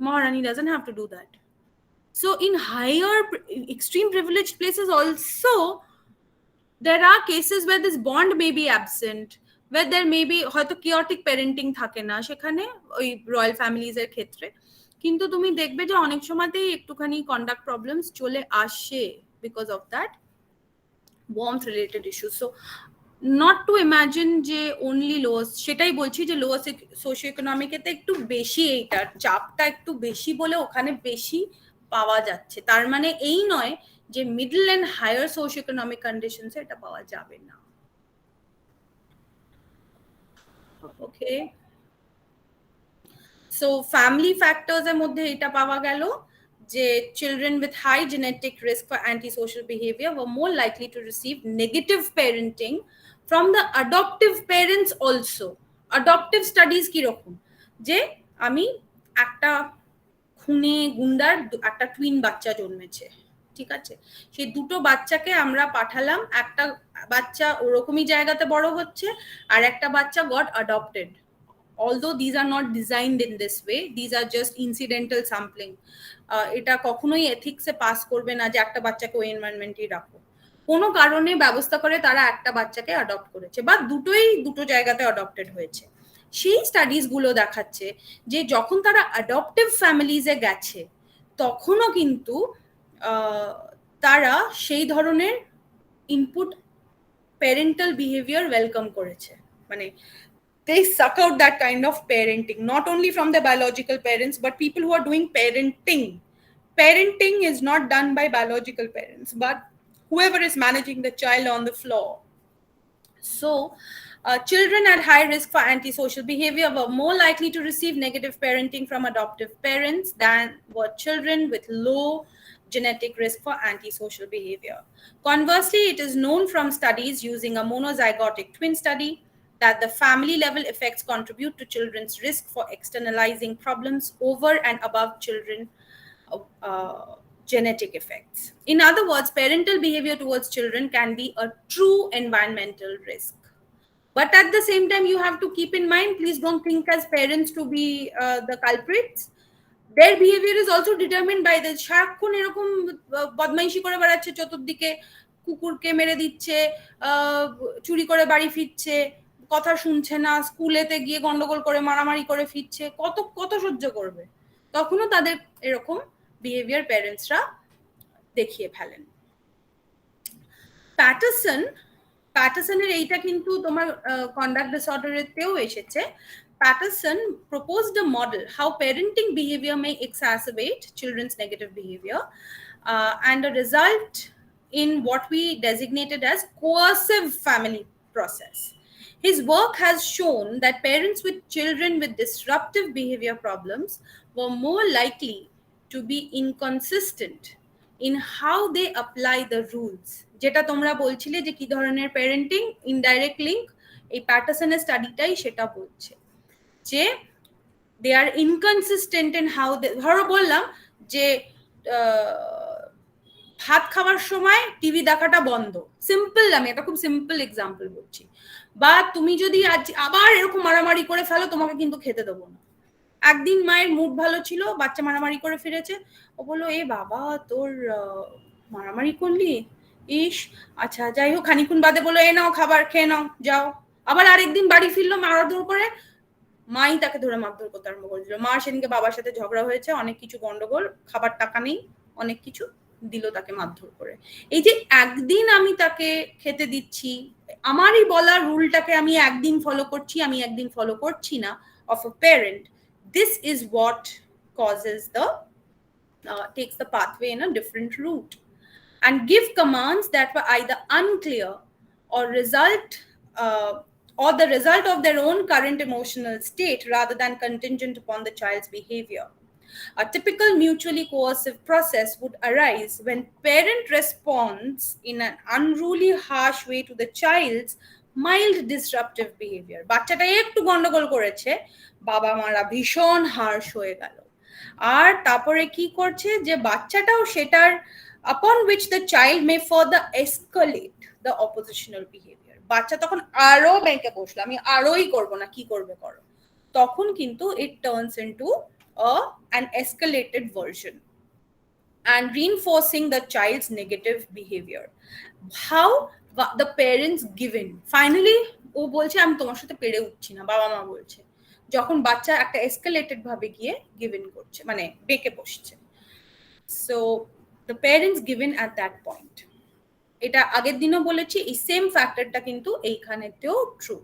Speaker 1: Maharani doesn't have to do that. So in higher extreme privileged places also there are cases where this bond may be absent, where there may be হয়তো chaotic parenting থাকে না সেখানে ওই royal families এর ক্ষেত্রে, কিন্তু তুমি দেখবে যে অনেক সময়তেই একটুখানি কন্ডাক্ট প্রবলেমস চলে আসে because of that warmth related issues. So not to imagine যে only lowest, সেটাই বলছি যে lowest socioeconomic এতে একটু বেশি, এইটার চাপটা একটু বেশি বলে ওখানে বেশি পাওয়া যাচ্ছে, তার মানে এই নয় যে মিডল এন্ড হায়ার সোশিওইকোনমিক কন্ডিশনস এটা পাওয়া যাবে না। ওকে, সো ফ্যামিলি ফ্যাক্টরস এর মধ্যে এটা পাওয়া গেল, যে children with high genetic risk for antisocial behavior were more likely to receive negative parenting from the adoptive parents also. Adoptive studies কি রকম, যে আমি একটা খুনে গুন্ডার একটা টুইন বাচ্চা জন্মেছে, ঠিক আছে, সেই দুটো বাচ্চাকে আমরা পাঠালাম, একটা বাচ্চা ওরকমই জায়গাতে বড় হচ্ছে আর একটা বাচ্চা goat adopted, although these are not designed in this way, these are just incidental sampling. এটা কখনোই এথিক্সে পাস করবে না যে একটা বাচ্চাকে ওই এনভায়রনমেন্টেই রাখো, কোনো কারণে ব্যবস্থা করে তারা একটা বাচ্চাকে অ্যাডপ্ট করেছে বা দুটো জায়গাতে অ্যাডপ্টেড হয়েছে। সেই স্টাডিজ গুলো দেখাচ্ছে যে যখন তারা অ্যাডপ্টিভ ফ্যামিলিজে গেছে তখনও কিন্তু তারা সেই ধরনের ইনপুট প্যারেন্টাল বিহেভিয়ার ওয়েলকাম করেছে, মানে they suck out that kind of parenting, not only from the biological parents but people who are doing parenting. Parenting is not done by biological parents but whoever is managing the child on the floor. So children at high risk for antisocial behavior were more likely to receive negative parenting from adoptive parents than were children with low genetic risk for antisocial behavior. Conversely, it is known from studies using a monozygotic twin study that the family level effects contribute to children's risk for externalizing problems over and above children genetic effects. In other words, parental behavior towards children can be a true environmental risk. But at the same time, you have to keep in mind, please don't think as parents to be the culprits. Their behavior is also determined by the সারাক্ষণ এরকম বদমাইশি করে বেড়াচ্ছে, চতুর্দিকে কুকুরকে মেরে দিচ্ছে, চুরি করে বাড়ি ফিরছে, কথা শুনছে না, স্কুলেতে গিয়ে গন্ডগোল করে মারামারি করে ফিরছে, কত সহ্য করবে, তখনও তাদের এরকম বিহেভিয়ার প্যারেন্টসরা দেখিয়ে ফেলেন। প্যাটারসনের এইটা কিন্তু তোমার কন্ডাক্ট ডিসঅর্ডারেতেও এসেছে। Patterson proposed a model how parenting behavior may exacerbate children's negative behavior and a result in what we designated as coercive family process. His work has shown that parents with children with disruptive behavior problems were more likely to be inconsistent in how they apply the rules. যেটা তোমরা বলছিলে যে কি ধরনের parenting, indirect link, এই প্যাটারসনের স্টাডিটাই সেটা বলছে যে দে আর ইনকনসিস্টেন্ট ইন হাউ দে, ধরো বললাম যে ভাত খাওয়ার সময় টিভি দেখাটা বন্ধ, সিম্পল, আমি এটা খুব সিম্পল এক্সাম্পল বলছি, বা তুমি যদি আজ আবার এরকম মারামারি করে ফেলো তোমাকে কিন্তু খেতে দেবো না। একদিন মায়ের মুড ভালো ছিল, বাচ্চা মারামারি করে ফিরেছে, ও বললো এ বাবা তোর মারামারি করলি, ইস আচ্ছা যাই হোক, খানিক্ষণ বাদে বললো এ নাও খাবার খেয়ে নাও যাও, আবার আরেকদিন বাড়ি ফিরলো মারধর করে, মাই তাকে ধরে মারধর করতে আরম্ভ করেছিল। মা সেদিনকে বাবার সাথে ঝগড়া হয়েছে, অনেক কিছু গন্ডগোল, খাবার টাকা নেই, অনেক কিছু দিল তাকে মারধর করে। এই যে একদিন আমি তাকে খেতে দিচ্ছি, আমারই বলা রুলটাকে আমি একদিন ফলো করছি, আমি একদিন ফলো করছি না, of a parent, this is what causes the takes the pathway in a different route and give commands that were either unclear or the result of their own current emotional state rather than contingent upon the child's behavior. A typical mutually coercive process would arise when parent responds in an unruly, harsh way to the child's mild disruptive behavior. বাচ্চাটা একটু গন্ডগোল করেছে, বাবা মারা ভীষণ হার্শ হয়ে গেল, আর তারপরে কি করছে যে বাচ্চাটাও সেটার upon which the child may further escalate the oppositional behavior. বাচ্চা তখন আরো ব্যাংকে বসলো, আমি আরোই করবো না, কি করবে করো, তখন কিন্তু it turns into an escalated version and reinforcing the child's negative behavior. How the parents give in. Finally ও বলছে আমি তোমার সাথে পেরে উঠছি না, বাবা মা বলছে, যখন বাচ্চা একটা এসকেলেটেড ভাবে গিয়ে গিভ ইন করছে, মানে বেঁকে বসছে। So the parents give in at that point. এটা আগের দিনও বলেছি, এই সেম ফ্যাক্টরটা কিন্তু এইখানেতেও true.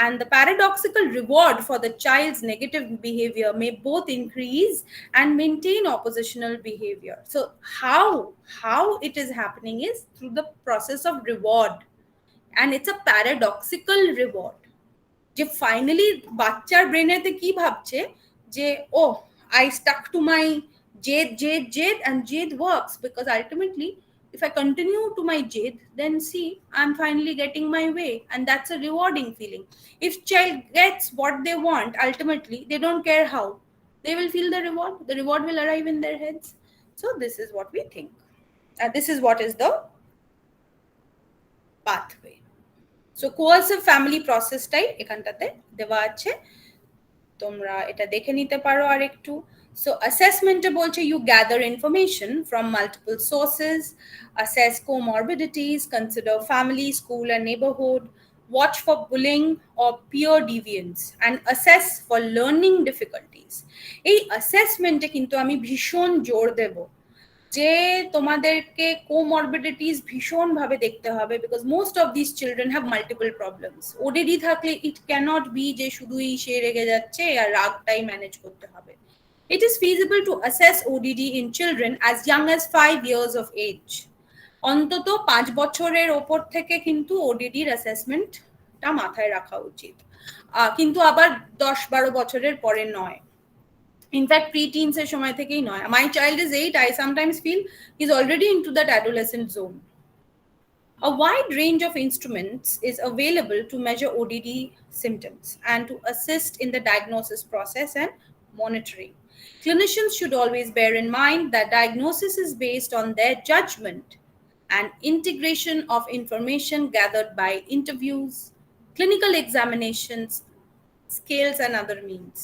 Speaker 1: And the paradoxical reward for the child's negative behavior may both increase and maintain oppositional behavior. So how it is happening is through the process of reward, and it's a paradoxical reward. যে finally বাচ্চার ব্রেনেতে কি ভাবছে যে ও I stuck to my Jade, and jade works because ultimately, if I continue to my jade, then see, I'm finally getting my way, and that's a rewarding feeling. If child gets what they want, ultimately, they don't care how, they will feel the reward. The reward will arrive in their heads. So this is what we think. This is what is the pathway. So coercive family process-টাই এখানটাতে দেওয়া আছে, তোমরা এটা দেখে নিতে পারো আরেকটু। So assessment বলছে you gather information from multiple sources, assess comorbidities, consider family, school and neighborhood, watch for bullying or peer deviance, and assess for learning difficulties. এই assessment-এ কিন্তু আমি ভীষণ জোর দেব যে তোমাদেরকে কোমরবিডিটিস ভীষণ ভাবে দেখতে হবে, because most of this children have multiple problems. Odd থাকলে ইট ক্যানট বি যে শুধুই সে রেগে যাচ্ছে আর রাগটাই ম্যানেজ করতে হবে। It is feasible to assess ODD in children as young as 5 years of age। অন্তত 5 বছরের ওপর থেকে কিন্তু ওডিডির অ্যাসেসমেন্টটা মাথায় রাখা উচিত, কিন্তু আবার 10-12 বছরের পরে নয়। In fact, pre-teens এর সময় থেকেই নয়। My child is 8, I sometimes feel he's already into that adolescent zone. A wide range of instruments is available to measure ODD symptoms and to assist in the diagnosis process and monitoring. Clinicians should always bear in mind that diagnosis is based on their judgment and integration of information gathered by interviews, clinical examinations, scales and other means.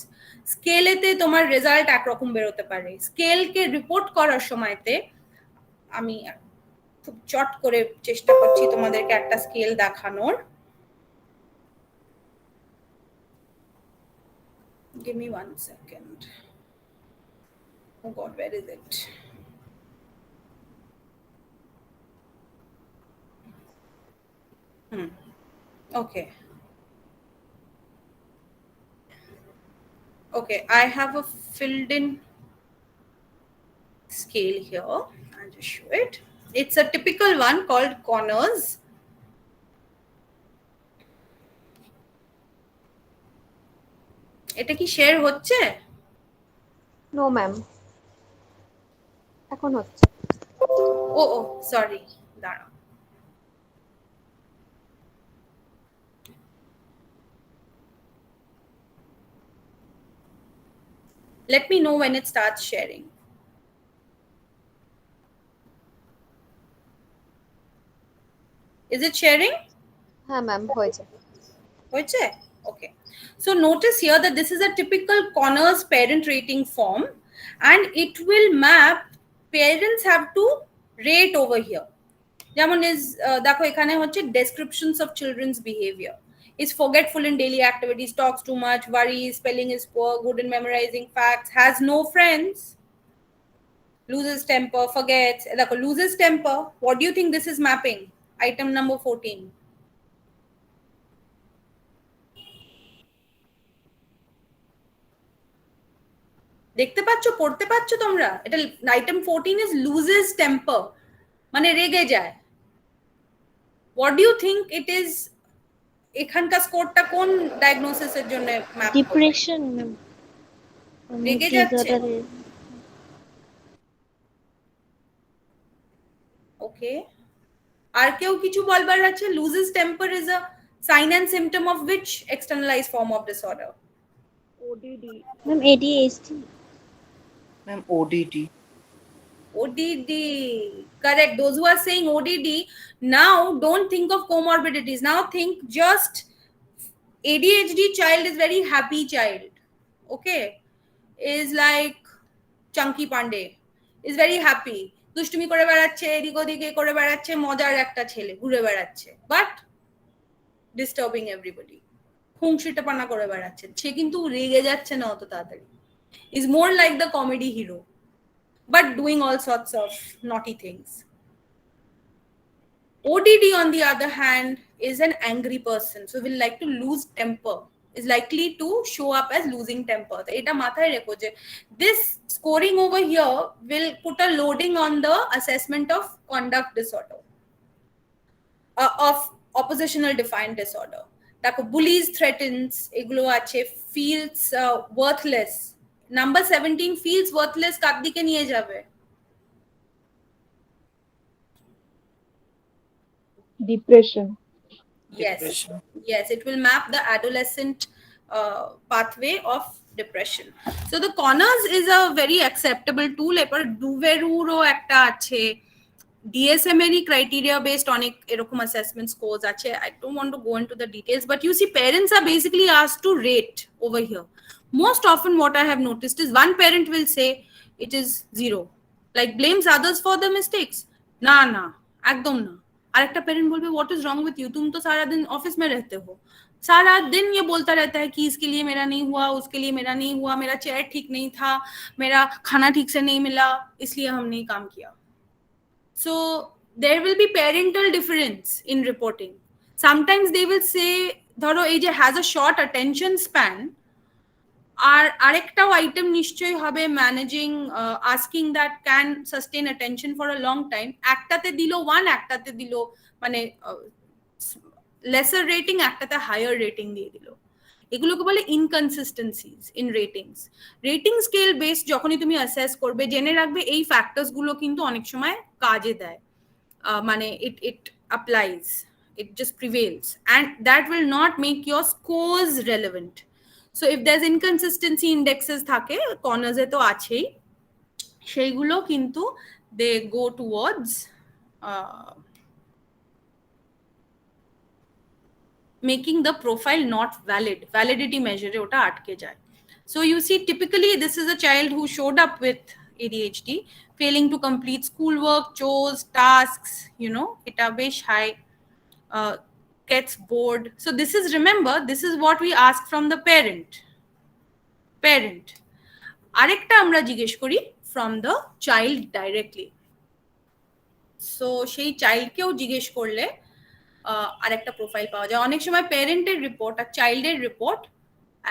Speaker 1: স্কেলেতে তোমার result একরকম বেরোতে পারে। স্কেলকে report করার সময়তে আমি খুব চট করে চেষ্টা করছি তোমাদেরকে একটা স্কেল দেখানোর। Give me 1 second. Oh God, where is it? Okay. Okay, I have a filled in scale here. I'll just show it. It's a typical one called Conners. এটা কি শেয়ার হচ্ছে?
Speaker 3: নো ম্যাম, এখন হচ্ছে।
Speaker 1: ও sorry, দাঁড়াও। Let me know when it starts sharing. Is it sharing?
Speaker 3: হ্যাঁ ma'am, হয়েছে।
Speaker 1: Okay. So notice here that this is a typical Conners parent rating form, and it will map, parents have to rate over here. যেমন is দেখো এখানে হচ্ছে descriptions of children's behavior. Is forgetful in daily activities, talks too much, worries, spelling is poor, good in memorizing facts, has no friends, loses temper, forgets. দেখো loses temper, what do you think this is mapping? Item number 14. দেখতে পাচ্ছ, পড়তে পাচ্ছ তোমরা? এটা item 14 is loses temper, মানে রেগে যায়। What do you think it is? এখানকার স্কোরটা কোন ডায়াগনোসিসের জন্য ম্যাপ করবে?
Speaker 3: ডিপ্রেশন ম্যাম,
Speaker 1: রেগে যাচ্ছে। ওকে, আর কেউ কিছু বলবার আছে? loses temper is a sign and symptom of which externalized form of disorder?
Speaker 3: ODD ma'am, ADHD
Speaker 5: ma'am ODD
Speaker 1: correct. Those who are saying ODD now don't think of comorbidities, now think just ADHD child is very happy child, okay, is like Chunky Pandey, is very happy, দুষ্টুমি করে বেড়াচ্ছে, এদিক ওদিকে করে বেড়াচ্ছে, মজার একটা ছেলে, ঘুরে বেড়াচ্ছে, বাট ডিস্টার্বিং এভরিবডি, খুংশিটা পানা করে বেড়াচ্ছে, সে কিন্তু রেগে যাচ্ছে না অত তাড়াতাড়ি, is more like the comedy hero but doing all sorts of naughty things. ODD on the other hand is an angry person, so will like to lose temper, is likely to show up as losing temper. Eta mathay rekho je this scoring over here will put a loading on the assessment of conduct disorder, of oppositional defiant disorder. Dekho bullies, threatens, egulo ache, feels worthless, number 17 feels worthless কার দিকে নিয়ে যাবে?
Speaker 4: Depression.
Speaker 1: Yes, it will map the adolescent pathway of depression. So the corners is a very acceptable tool. এবার ডুভেরুরও একটা আছে, DSM এরই criteria based অনেক এরকম assessment scores আছে. I don't want to go into the details, but you see parents are basically asked to rate over here. Most often what I have noticed is one parent will say it is 0, like blames others for the mistakes. না একদম না। আরেকটা parent बोलबे what is wrong with you, तुम तो सारा दिन office में रहते हो, सारा दिन ये बोलता रहता है कि इसके लिए मेरा नहीं हुआ, उसके लिए मेरा नहीं हुआ, मेरा चेयर ठीक नहीं था, मेरा खाना ठीक से नहीं मिला, इसलिए हम नहीं काम किया. So there will be parental difference in reporting. Sometimes they will say ধরো এই যে has a short attention span, আর আরেকটাও আইটেম নিশ্চয়ই হবে managing asking that can sustain attention for a long time, একটাতে দিল 1, একটাতে দিল মানে লেসার রেটিং, একটাতে হায়ার রেটিং দিয়ে দিল। এগুলোকে বলে inconsistencies in ratings. Rating scale base যখনই তুমি অ্যাসেস করবে, জেনে রাখবে এই ফ্যাক্টরস গুলো কিন্তু অনেক সময় কাজে দেয়, মানে it applies, it just prevails, and that will not make your scores relevant. So if there's inconsistency indexes থাকে, corners এ তো আছেই, সেইগুলো কিন্তু they go towards making the profile not valid, validity measure ওটা আটকে যায়। So you see typically this is a child who showed up with ADHD, failing to complete schoolwork, chores, tasks, you know, এটা বেশ high, gets bored. So this is, remember, this is what we ask from the parent. আরেকটা আমরা জিজ্ঞেস করি from the child directly. So সেই চাইল্ডকেও জিজ্ঞেস করলে আরেকটা প্রোফাইল পাওয়া যায়। অনেক সময় প্যারেন্টের রিপোর্ট আর চাইল্ডের রিপোর্ট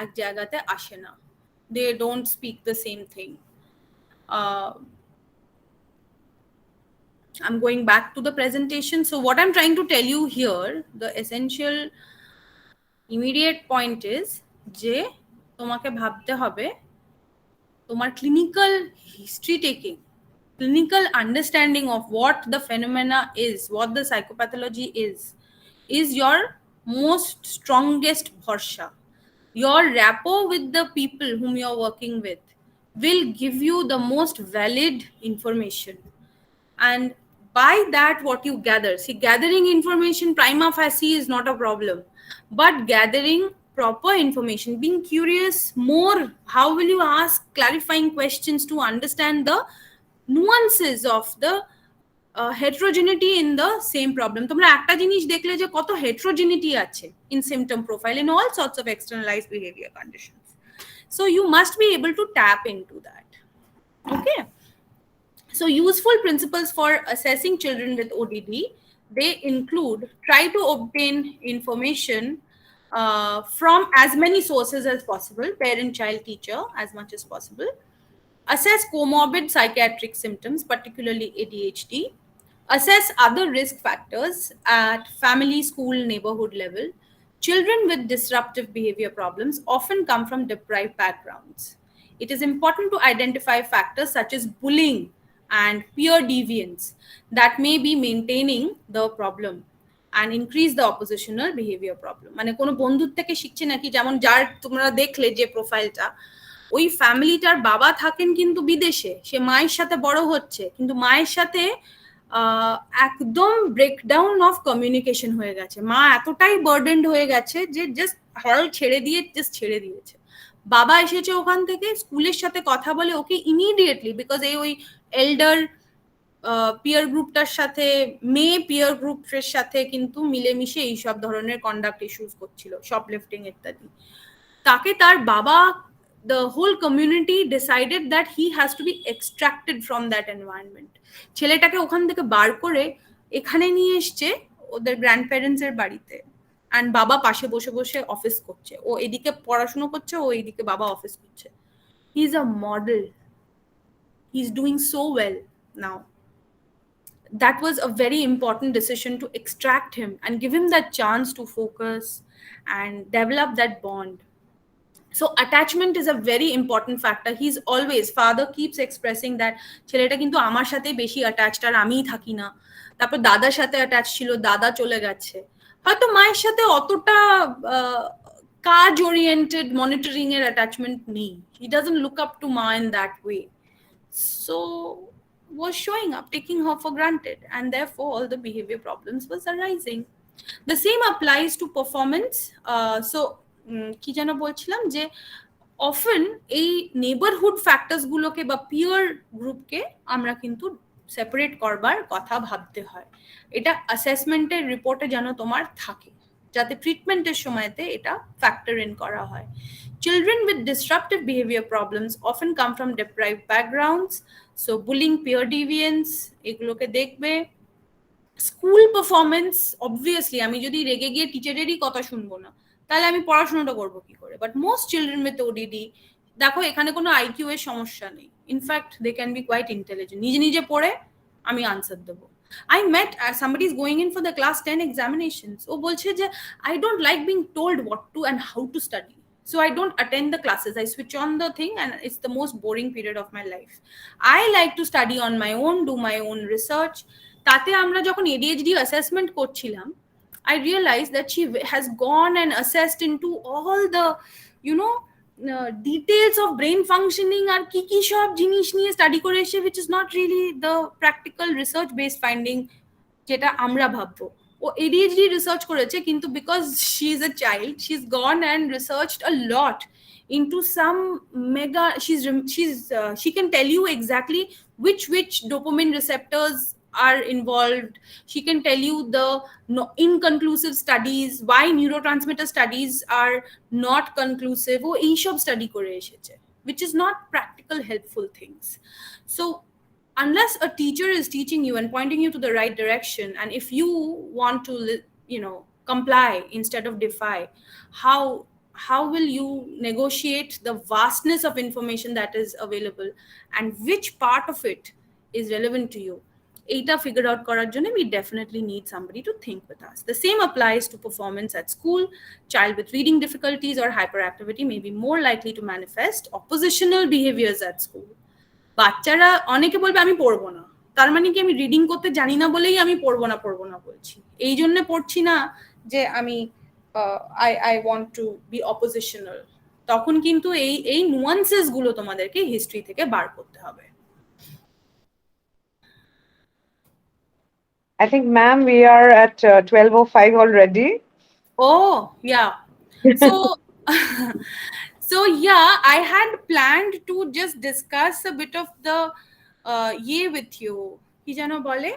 Speaker 1: এক জায়গাতে আসে না, they don't speak the same thing. I'm going back to the presentation. So what I'm trying to tell you here, the essential immediate point is যে তোমাকে ভাবতে হবে তোমার clinical history taking, clinical understanding of what the phenomena is, what the psychopathology is your most strongest bharsha. Your rapport with the people whom you're working with will give you the most valid information. And by that, what you gather, see, gathering information prima facie is not a problem, but gathering proper information, being curious more, how will you ask clarifying questions to understand the nuances of the heterogeneity in the same problem. তোমরা একটা জিনিস দেখলে যে কত heterogeneity আছে in symptom profile in all sorts of externalized behavior conditions. So you must be able to tap into that. Okay. So useful principles for assessing children with ODD, they include try to obtain information from as many sources as possible, parent, child, teacher, as much as possible. Assess comorbid psychiatric symptoms, particularly ADHD. Assess other risk factors at family, school, neighborhood level. Children with disruptive behavior problems often come from deprived backgrounds. It is important to identify factors such as bullying and peer deviance that may be maintaining the problem and increase the oppositional behavior problem. মানে কোনো বন্ধুর থেকে শিখছে নাকি, যেমন যার তোমরা দেখলে যে প্রোফাইলটা, ওই ফ্যামিলিটার বাবা থাকেন কিন্তু বিদেশে, সে মায়ের সাথে বড় হচ্ছে, কিন্তু মায়ের সাথে একদম ব্রেকডাউন অফ কমিউনিকেশন হয়ে গেছে, মা এতটাই বার্ডেন্ড হয়ে গেছে যে জাস্ট হল ছেড়ে দিয়েছে। বাবা এসেছে ওখান থেকে, স্কুলের সাথে কথা বলে ওকে ইমিডিয়েটলি, বিকজ ওই এল্ডার পিয়ার গ্রুপটার সাথে, মেয়ে পিয়ার গ্রুপের সাথে কিন্তু মিলেমিশে এইসব ধরনের কন্ডাক্ট ইস্যুস করছিল, শপলিফটিং ইত্যাদি, তাকে তার বাবা, the whole community decided that he has to be extracted from that environment. ছেলেটাকে ওখান থেকে বার করে এখানে নিয়ে এসছে ওদের গ্র্যান্ডপ্যারেন্টস এর বাড়িতে, and বাবা পাশে বসে বসে অফিস করছে, ও এদিকে পড়াশোনা করছে, ও এদিকে বাবা অফিস করছে। He is a model, he's doing so well now. That was a very important decision to extract him and give him that chance to focus and develop that bond. So attachment is a very important factor. He's always, father keeps expressing that ছেলেটা কিন্তু আমার সাথে বেশি attached আর আমিই থাকি না, তারপর দাদার সাথে attached ছিল, দাদা চলে গেছে, হয়তো মায়ের সাথে অতটা কাজ ওরিয়েন্টেড মনিটরিং এর attachment নেই, he doesn't look up to ma in that way, so was showing up, taking her for granted, and therefore all the behavior problems was arising. The same applies to performance. So কি যেন বলছিলাম যে often এই neighbourhood factors গুলোকে বা peer গ্রুপকে আমরা কিন্তু সেপারেট করবার কথা ভাবতে হয়, এটা অ্যাসেসমেন্টের রিপোর্টে যেন তোমার থাকে, যাতে ট্রিটমেন্টের সময়তে এটা ফ্যাক্টর ইন করা হয়। Children with disruptive behavior problems often come from deprived backgrounds, so bullying, peer deviance, এগুলোকে দেখবে। স্কুল পারফরমেন্স, অবভিয়াসলি আমি যদি রেগে গিয়ে টিচারেরই কথা শুনবো না, তাহলে আমি পড়াশোনাটা করবো কি করে? But most children with ODD, দেখো এখানে কোনো আইকিউ এর সমস্যা নেই, in fact they can be quite intelligent, নিজে নিজে পড়ে আমি আনসার দেবো। I met somebody is going in for the class 10 examinations. ও বলছে যে I don't like being told what to and how to study. So I don't attend the classes. I switch on the thing and it's the most boring period of my life. I like to study on my own, do my own research. তাতে আমরা যখন ADHD assessment করছিলাম, I realized that she has gone and assessed into all the, you know, details of brain functioning আর কি কি সব জিনিস নিয়ে study করে এসে, which is not really the practical research based finding যেটা আমরা ভাববো। ও ADHD রিসার্চ করেছে, কিন্তু because she is a child, she's gone and researched a lot into some mega, she can tell you exactly which dopamine receptors are involved. She can tell you the inconclusive studies, why neurotransmitter studies are not conclusive. Oh, ei shob study kore esheche, which is not practical helpful things. So unless a teacher is teaching you and pointing you to the right direction, and if you want to, you know, comply instead of defy, how will you negotiate the vastness of information that is available and which part of it is relevant to you? Eta figure out করার জন্য we definitely need somebody to think with us. The same applies to performance at school. Child with reading difficulties or hyperactivity may be more likely to manifest oppositional behaviors at school. বাচ্চারা অনেকে বলবে আমি পড়বো না, তার মানে কি আমি রিডিং করতে জানি না বলেই আমি পড়বো না বলছি, এই জন্য পড়ছি না যে আমি I want to be oppositional। তখন কিন্তু এই নুয়ান্সেস গুলো তোমাদেরকে হিস্ট্রি থেকে বার করতে হবে।
Speaker 7: I think, ma'am, we are at 12:05 already.
Speaker 1: Oh, yeah. So yeah, I had planned to just discuss a bit of the with you. Ki jano bole?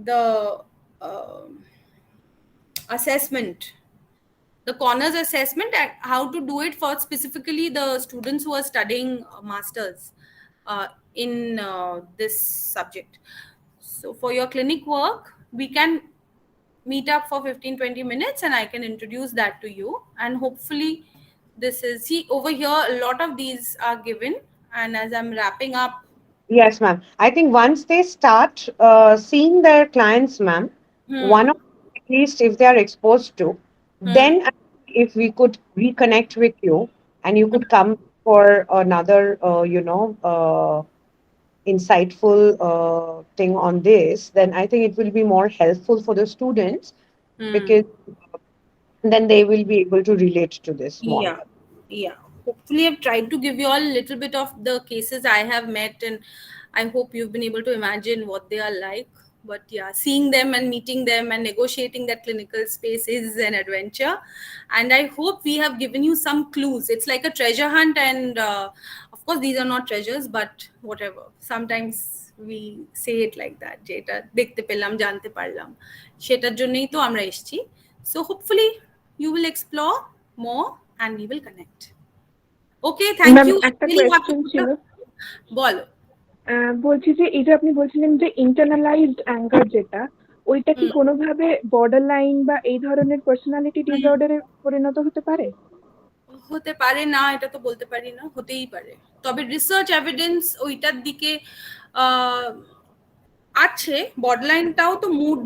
Speaker 1: The assessment, the corners assessment, how to do it for specifically the students who are studying masters in this subject. So for your clinic work, we can meet up for 15-20 minutes and I can introduce that to you, and hopefully this is, see over here a lot of these are given, and as I'm wrapping up.
Speaker 7: Yes, ma'am. I think once they start seeing their clients, ma'am, one of at least if they are exposed to, then if we could reconnect with you and you could come for another, insightful thing on this, then I think it will be more helpful for the students because then they will be able to relate to this more.
Speaker 1: Yeah. Hopefully I've tried to give you all a little bit of the cases I have met, and I hope you've been able to imagine what they are like. But yeah, seeing them and meeting them and negotiating that clinical space is an adventure, and I hope we have given you some clues. It's like a treasure hunt, and of course these are not treasures, but whatever, sometimes we say it like that, jeta dekhte pellam jante parlam, shetar jonnei to amra eschi. So hopefully you will explore more and we will connect. Okay, thank you.
Speaker 4: একটা question ছিল,
Speaker 1: বলো।
Speaker 4: বলছি যে এই যে আপনি বলছিলেন যে ইন্টারনালাইজড অ্যাঙ্গার, যেটা ওইটা কি কোনোভাবে বর্ডার লাইন বা এই ধরনের পার্সোনালিটি ডিসঅর্ডারে পরিণত হতে পারে?
Speaker 1: হতে পারে না, এটা তো বলতে পারি না, হতেই পারে। তবে রিসার্চ এভিডেন্স ওইটার দিকে আছে। বর্ডারলাইনটাও তো মুড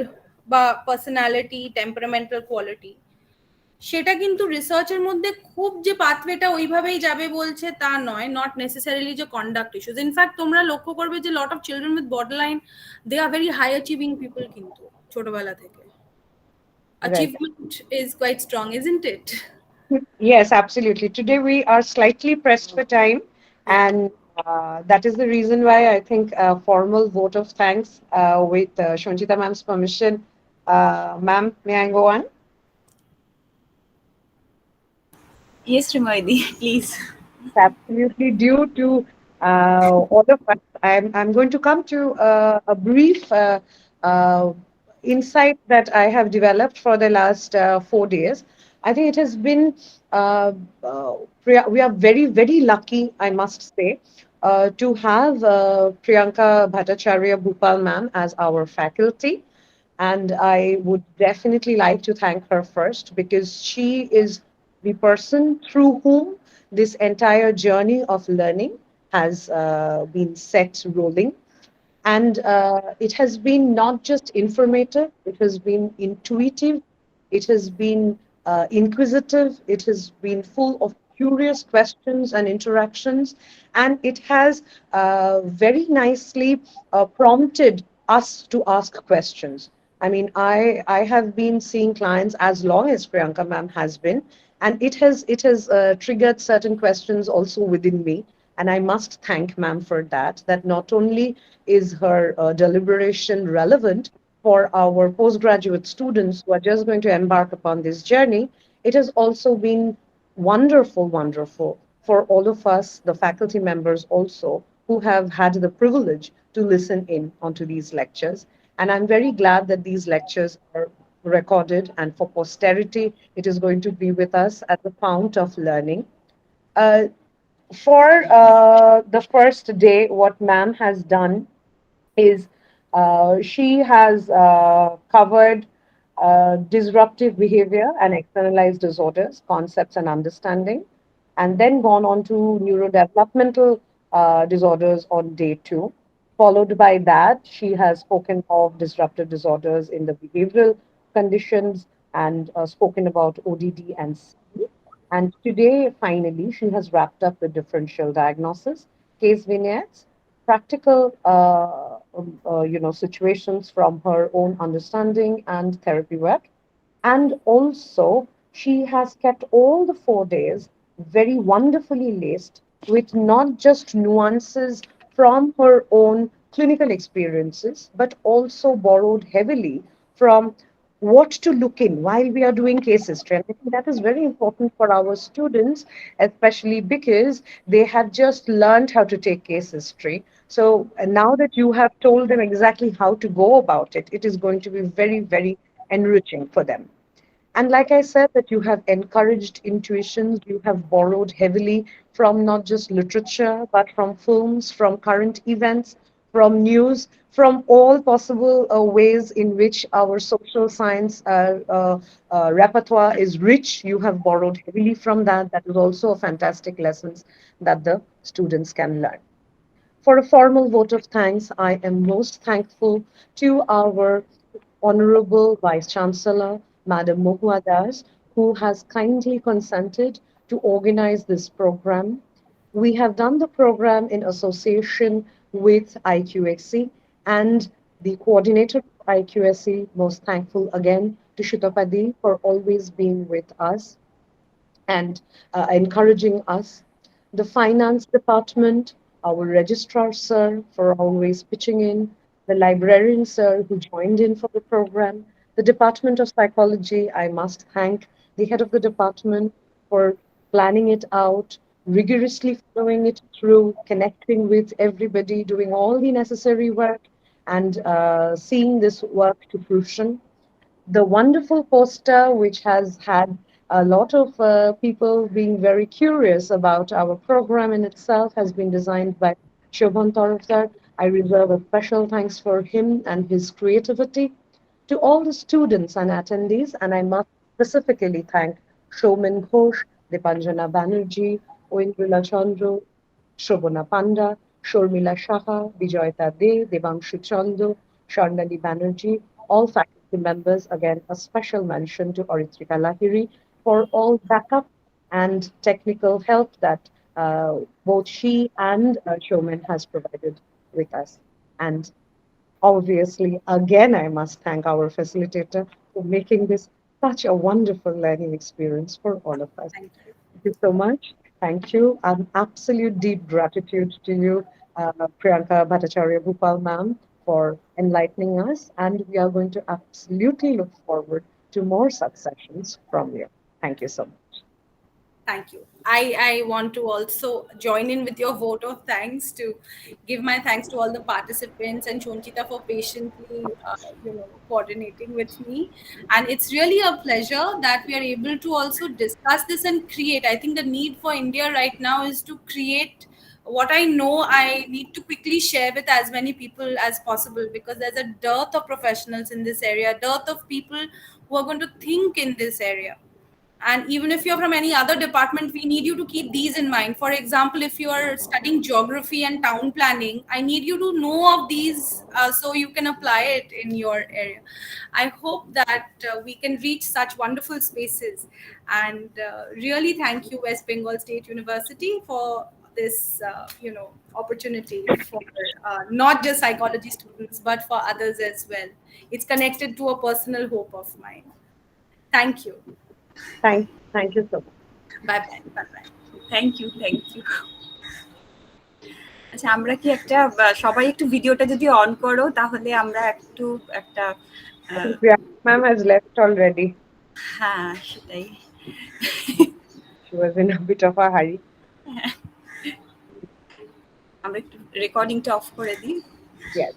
Speaker 1: বা পার্সোনালিটি, টেম্পারামেন্টাল কোয়ালিটি, সেটা কিন্তু রিসার্চের মধ্যে খুব যে পাথওয়েটা ওইভাবেই যাবে বলছে তা নয়, নট নেসেসারিলি যে কন্ডাক্ট ইস্যুস। ইনফ্যাক্ট তোমরা লক্ষ্য করবে যে lot of children with borderline they are very high achieving people, কিন্তু ছোটবেলা থেকে achievement is quite strong, isn't it?
Speaker 7: Yes, absolutely. Today we are slightly pressed for time, and that is the reason why I think a formal vote of thanks with Shonjita ma'am's permission. Ma'am, may I go on?
Speaker 2: Yes, Rimaidi, please.
Speaker 7: Absolutely due to all of us. I'm going to come to a brief uh, insight that I have developed for the last 4 days. I think it has been, we are very, very lucky, I must say, to have Priyanka Bhattacharya Bhupal ma'am as our faculty. And I would definitely like to thank her first because she is the person through whom this entire journey of learning has been set rolling. And it has been not just informative, it has been intuitive, it has been inquisitive, it has been full of curious questions and interactions, and it has very nicely prompted us to ask questions. I mean, I have been seeing clients as long as Priyanka ma'am has been, and it has triggered certain questions also within me. And I must thank ma'am for that. That not only is her deliberation relevant for our postgraduate students who are just going to embark upon this journey, it has also been wonderful, wonderful for all of us, the faculty members also, who have had the privilege to listen in onto these lectures. And I'm very glad that these lectures are recorded, and for posterity, it is going to be with us as a fount of learning. Uh, for the first day, what ma'am has done is she has covered disruptive behavior and externalized disorders, concepts and understanding, and then gone on to neurodevelopmental disorders on day 2. Followed by that, she has spoken of disruptive disorders in the behavioral conditions and spoken about ODD and C. And today, finally, she has wrapped up with differential diagnosis, case vignettes, practical, situations from her own understanding and therapy work. And also, she has kept all the 4 days very wonderfully laced with not just nuances from her own clinical experiences, but also borrowed heavily from what to look in while we are doing case history. And I think that is very important for our students, especially because they have just learned how to take case history. So now that you have told them exactly how to go about it, it is going to be very, very enriching for them. And like I said, that you have encouraged intuitions, you have borrowed heavily from not just literature, but from films, from current events, from news, from all possible ways in which our social science repertoire is rich. You have borrowed heavily from that. That is also a fantastic lessons that the students can learn. For a formal vote of thanks, I am most thankful to our Honorable Vice Chancellor, Madam Mohua Das, who has kindly consented to organize this program. We have done the program in association with IQSC, and the coordinator of IQSC, most thankful again to Shutapadi for always being with us and encouraging us. The finance department, our registrar sir for always pitching in, the librarian sir who joined in for the program, the department of psychology, I must thank the head of the department for planning it out, rigorously following it through, connecting with everybody, doing all the necessary work, and seeing this work to fruition. The wonderful poster, which has had a lot of people being very curious about our program in itself, has been designed by Shobhan Tarafdar. I reserve a special thanks for him and his creativity. To all the students and attendees, and I must specifically thank Shomin Ghosh, Dipanjana Banerjee, Oindrila Chandra, Shobana Panda, Shormila Shaha, Bijoyta De, Devanshu Chandu, Sharnali Banerjee, all faculty members. Again, a special mention to Oritrika Lahiri for all backup and technical help that both she and Showman has provided with us. And obviously, again, I must thank our facilitator for making this such a wonderful learning experience for all of us.
Speaker 1: Thank you.
Speaker 7: Thank you so much. Thank you. An absolute deep gratitude to you, Priyanka Bhattacharya Bhupal ma'am, for enlightening us. And we are going to absolutely look forward to more such sessions from you. Thank you so much.
Speaker 1: Thank you. I want to also join in with your vote of thanks to give my thanks to all the participants and Shonchita for patiently, coordinating with me. And it's really a pleasure that we are able to also discuss this and create. I think the need for India right now is to create what I know I need to quickly share with as many people as possible, because there's a dearth of professionals in this area, dearth of people who are going to think in this area. And even if you're from any other department, we need you to keep these in mind. For example, if you are studying geography and town planning, I need you to know of these so you can apply it in your area. I hope that we can reach such wonderful spaces. And really thank you, West Bengal State University, for this opportunity for not just psychology students but for others as well. It's connected to a personal hope of mine. Thank you.
Speaker 7: Thank you so much.
Speaker 1: Bye bye.
Speaker 2: Thank you আচ্ছা, আমরা কি একটা সবাই একটু ভিডিওটা যদি on করো তাহলে আমরা একটু একটা
Speaker 7: Ma'am has left already.
Speaker 2: হ্যাঁ সেটাই
Speaker 7: She was in a bit of a hurry.
Speaker 2: আমরা একটু রেকর্ডিংটা অফ করে দিই।
Speaker 7: Yes.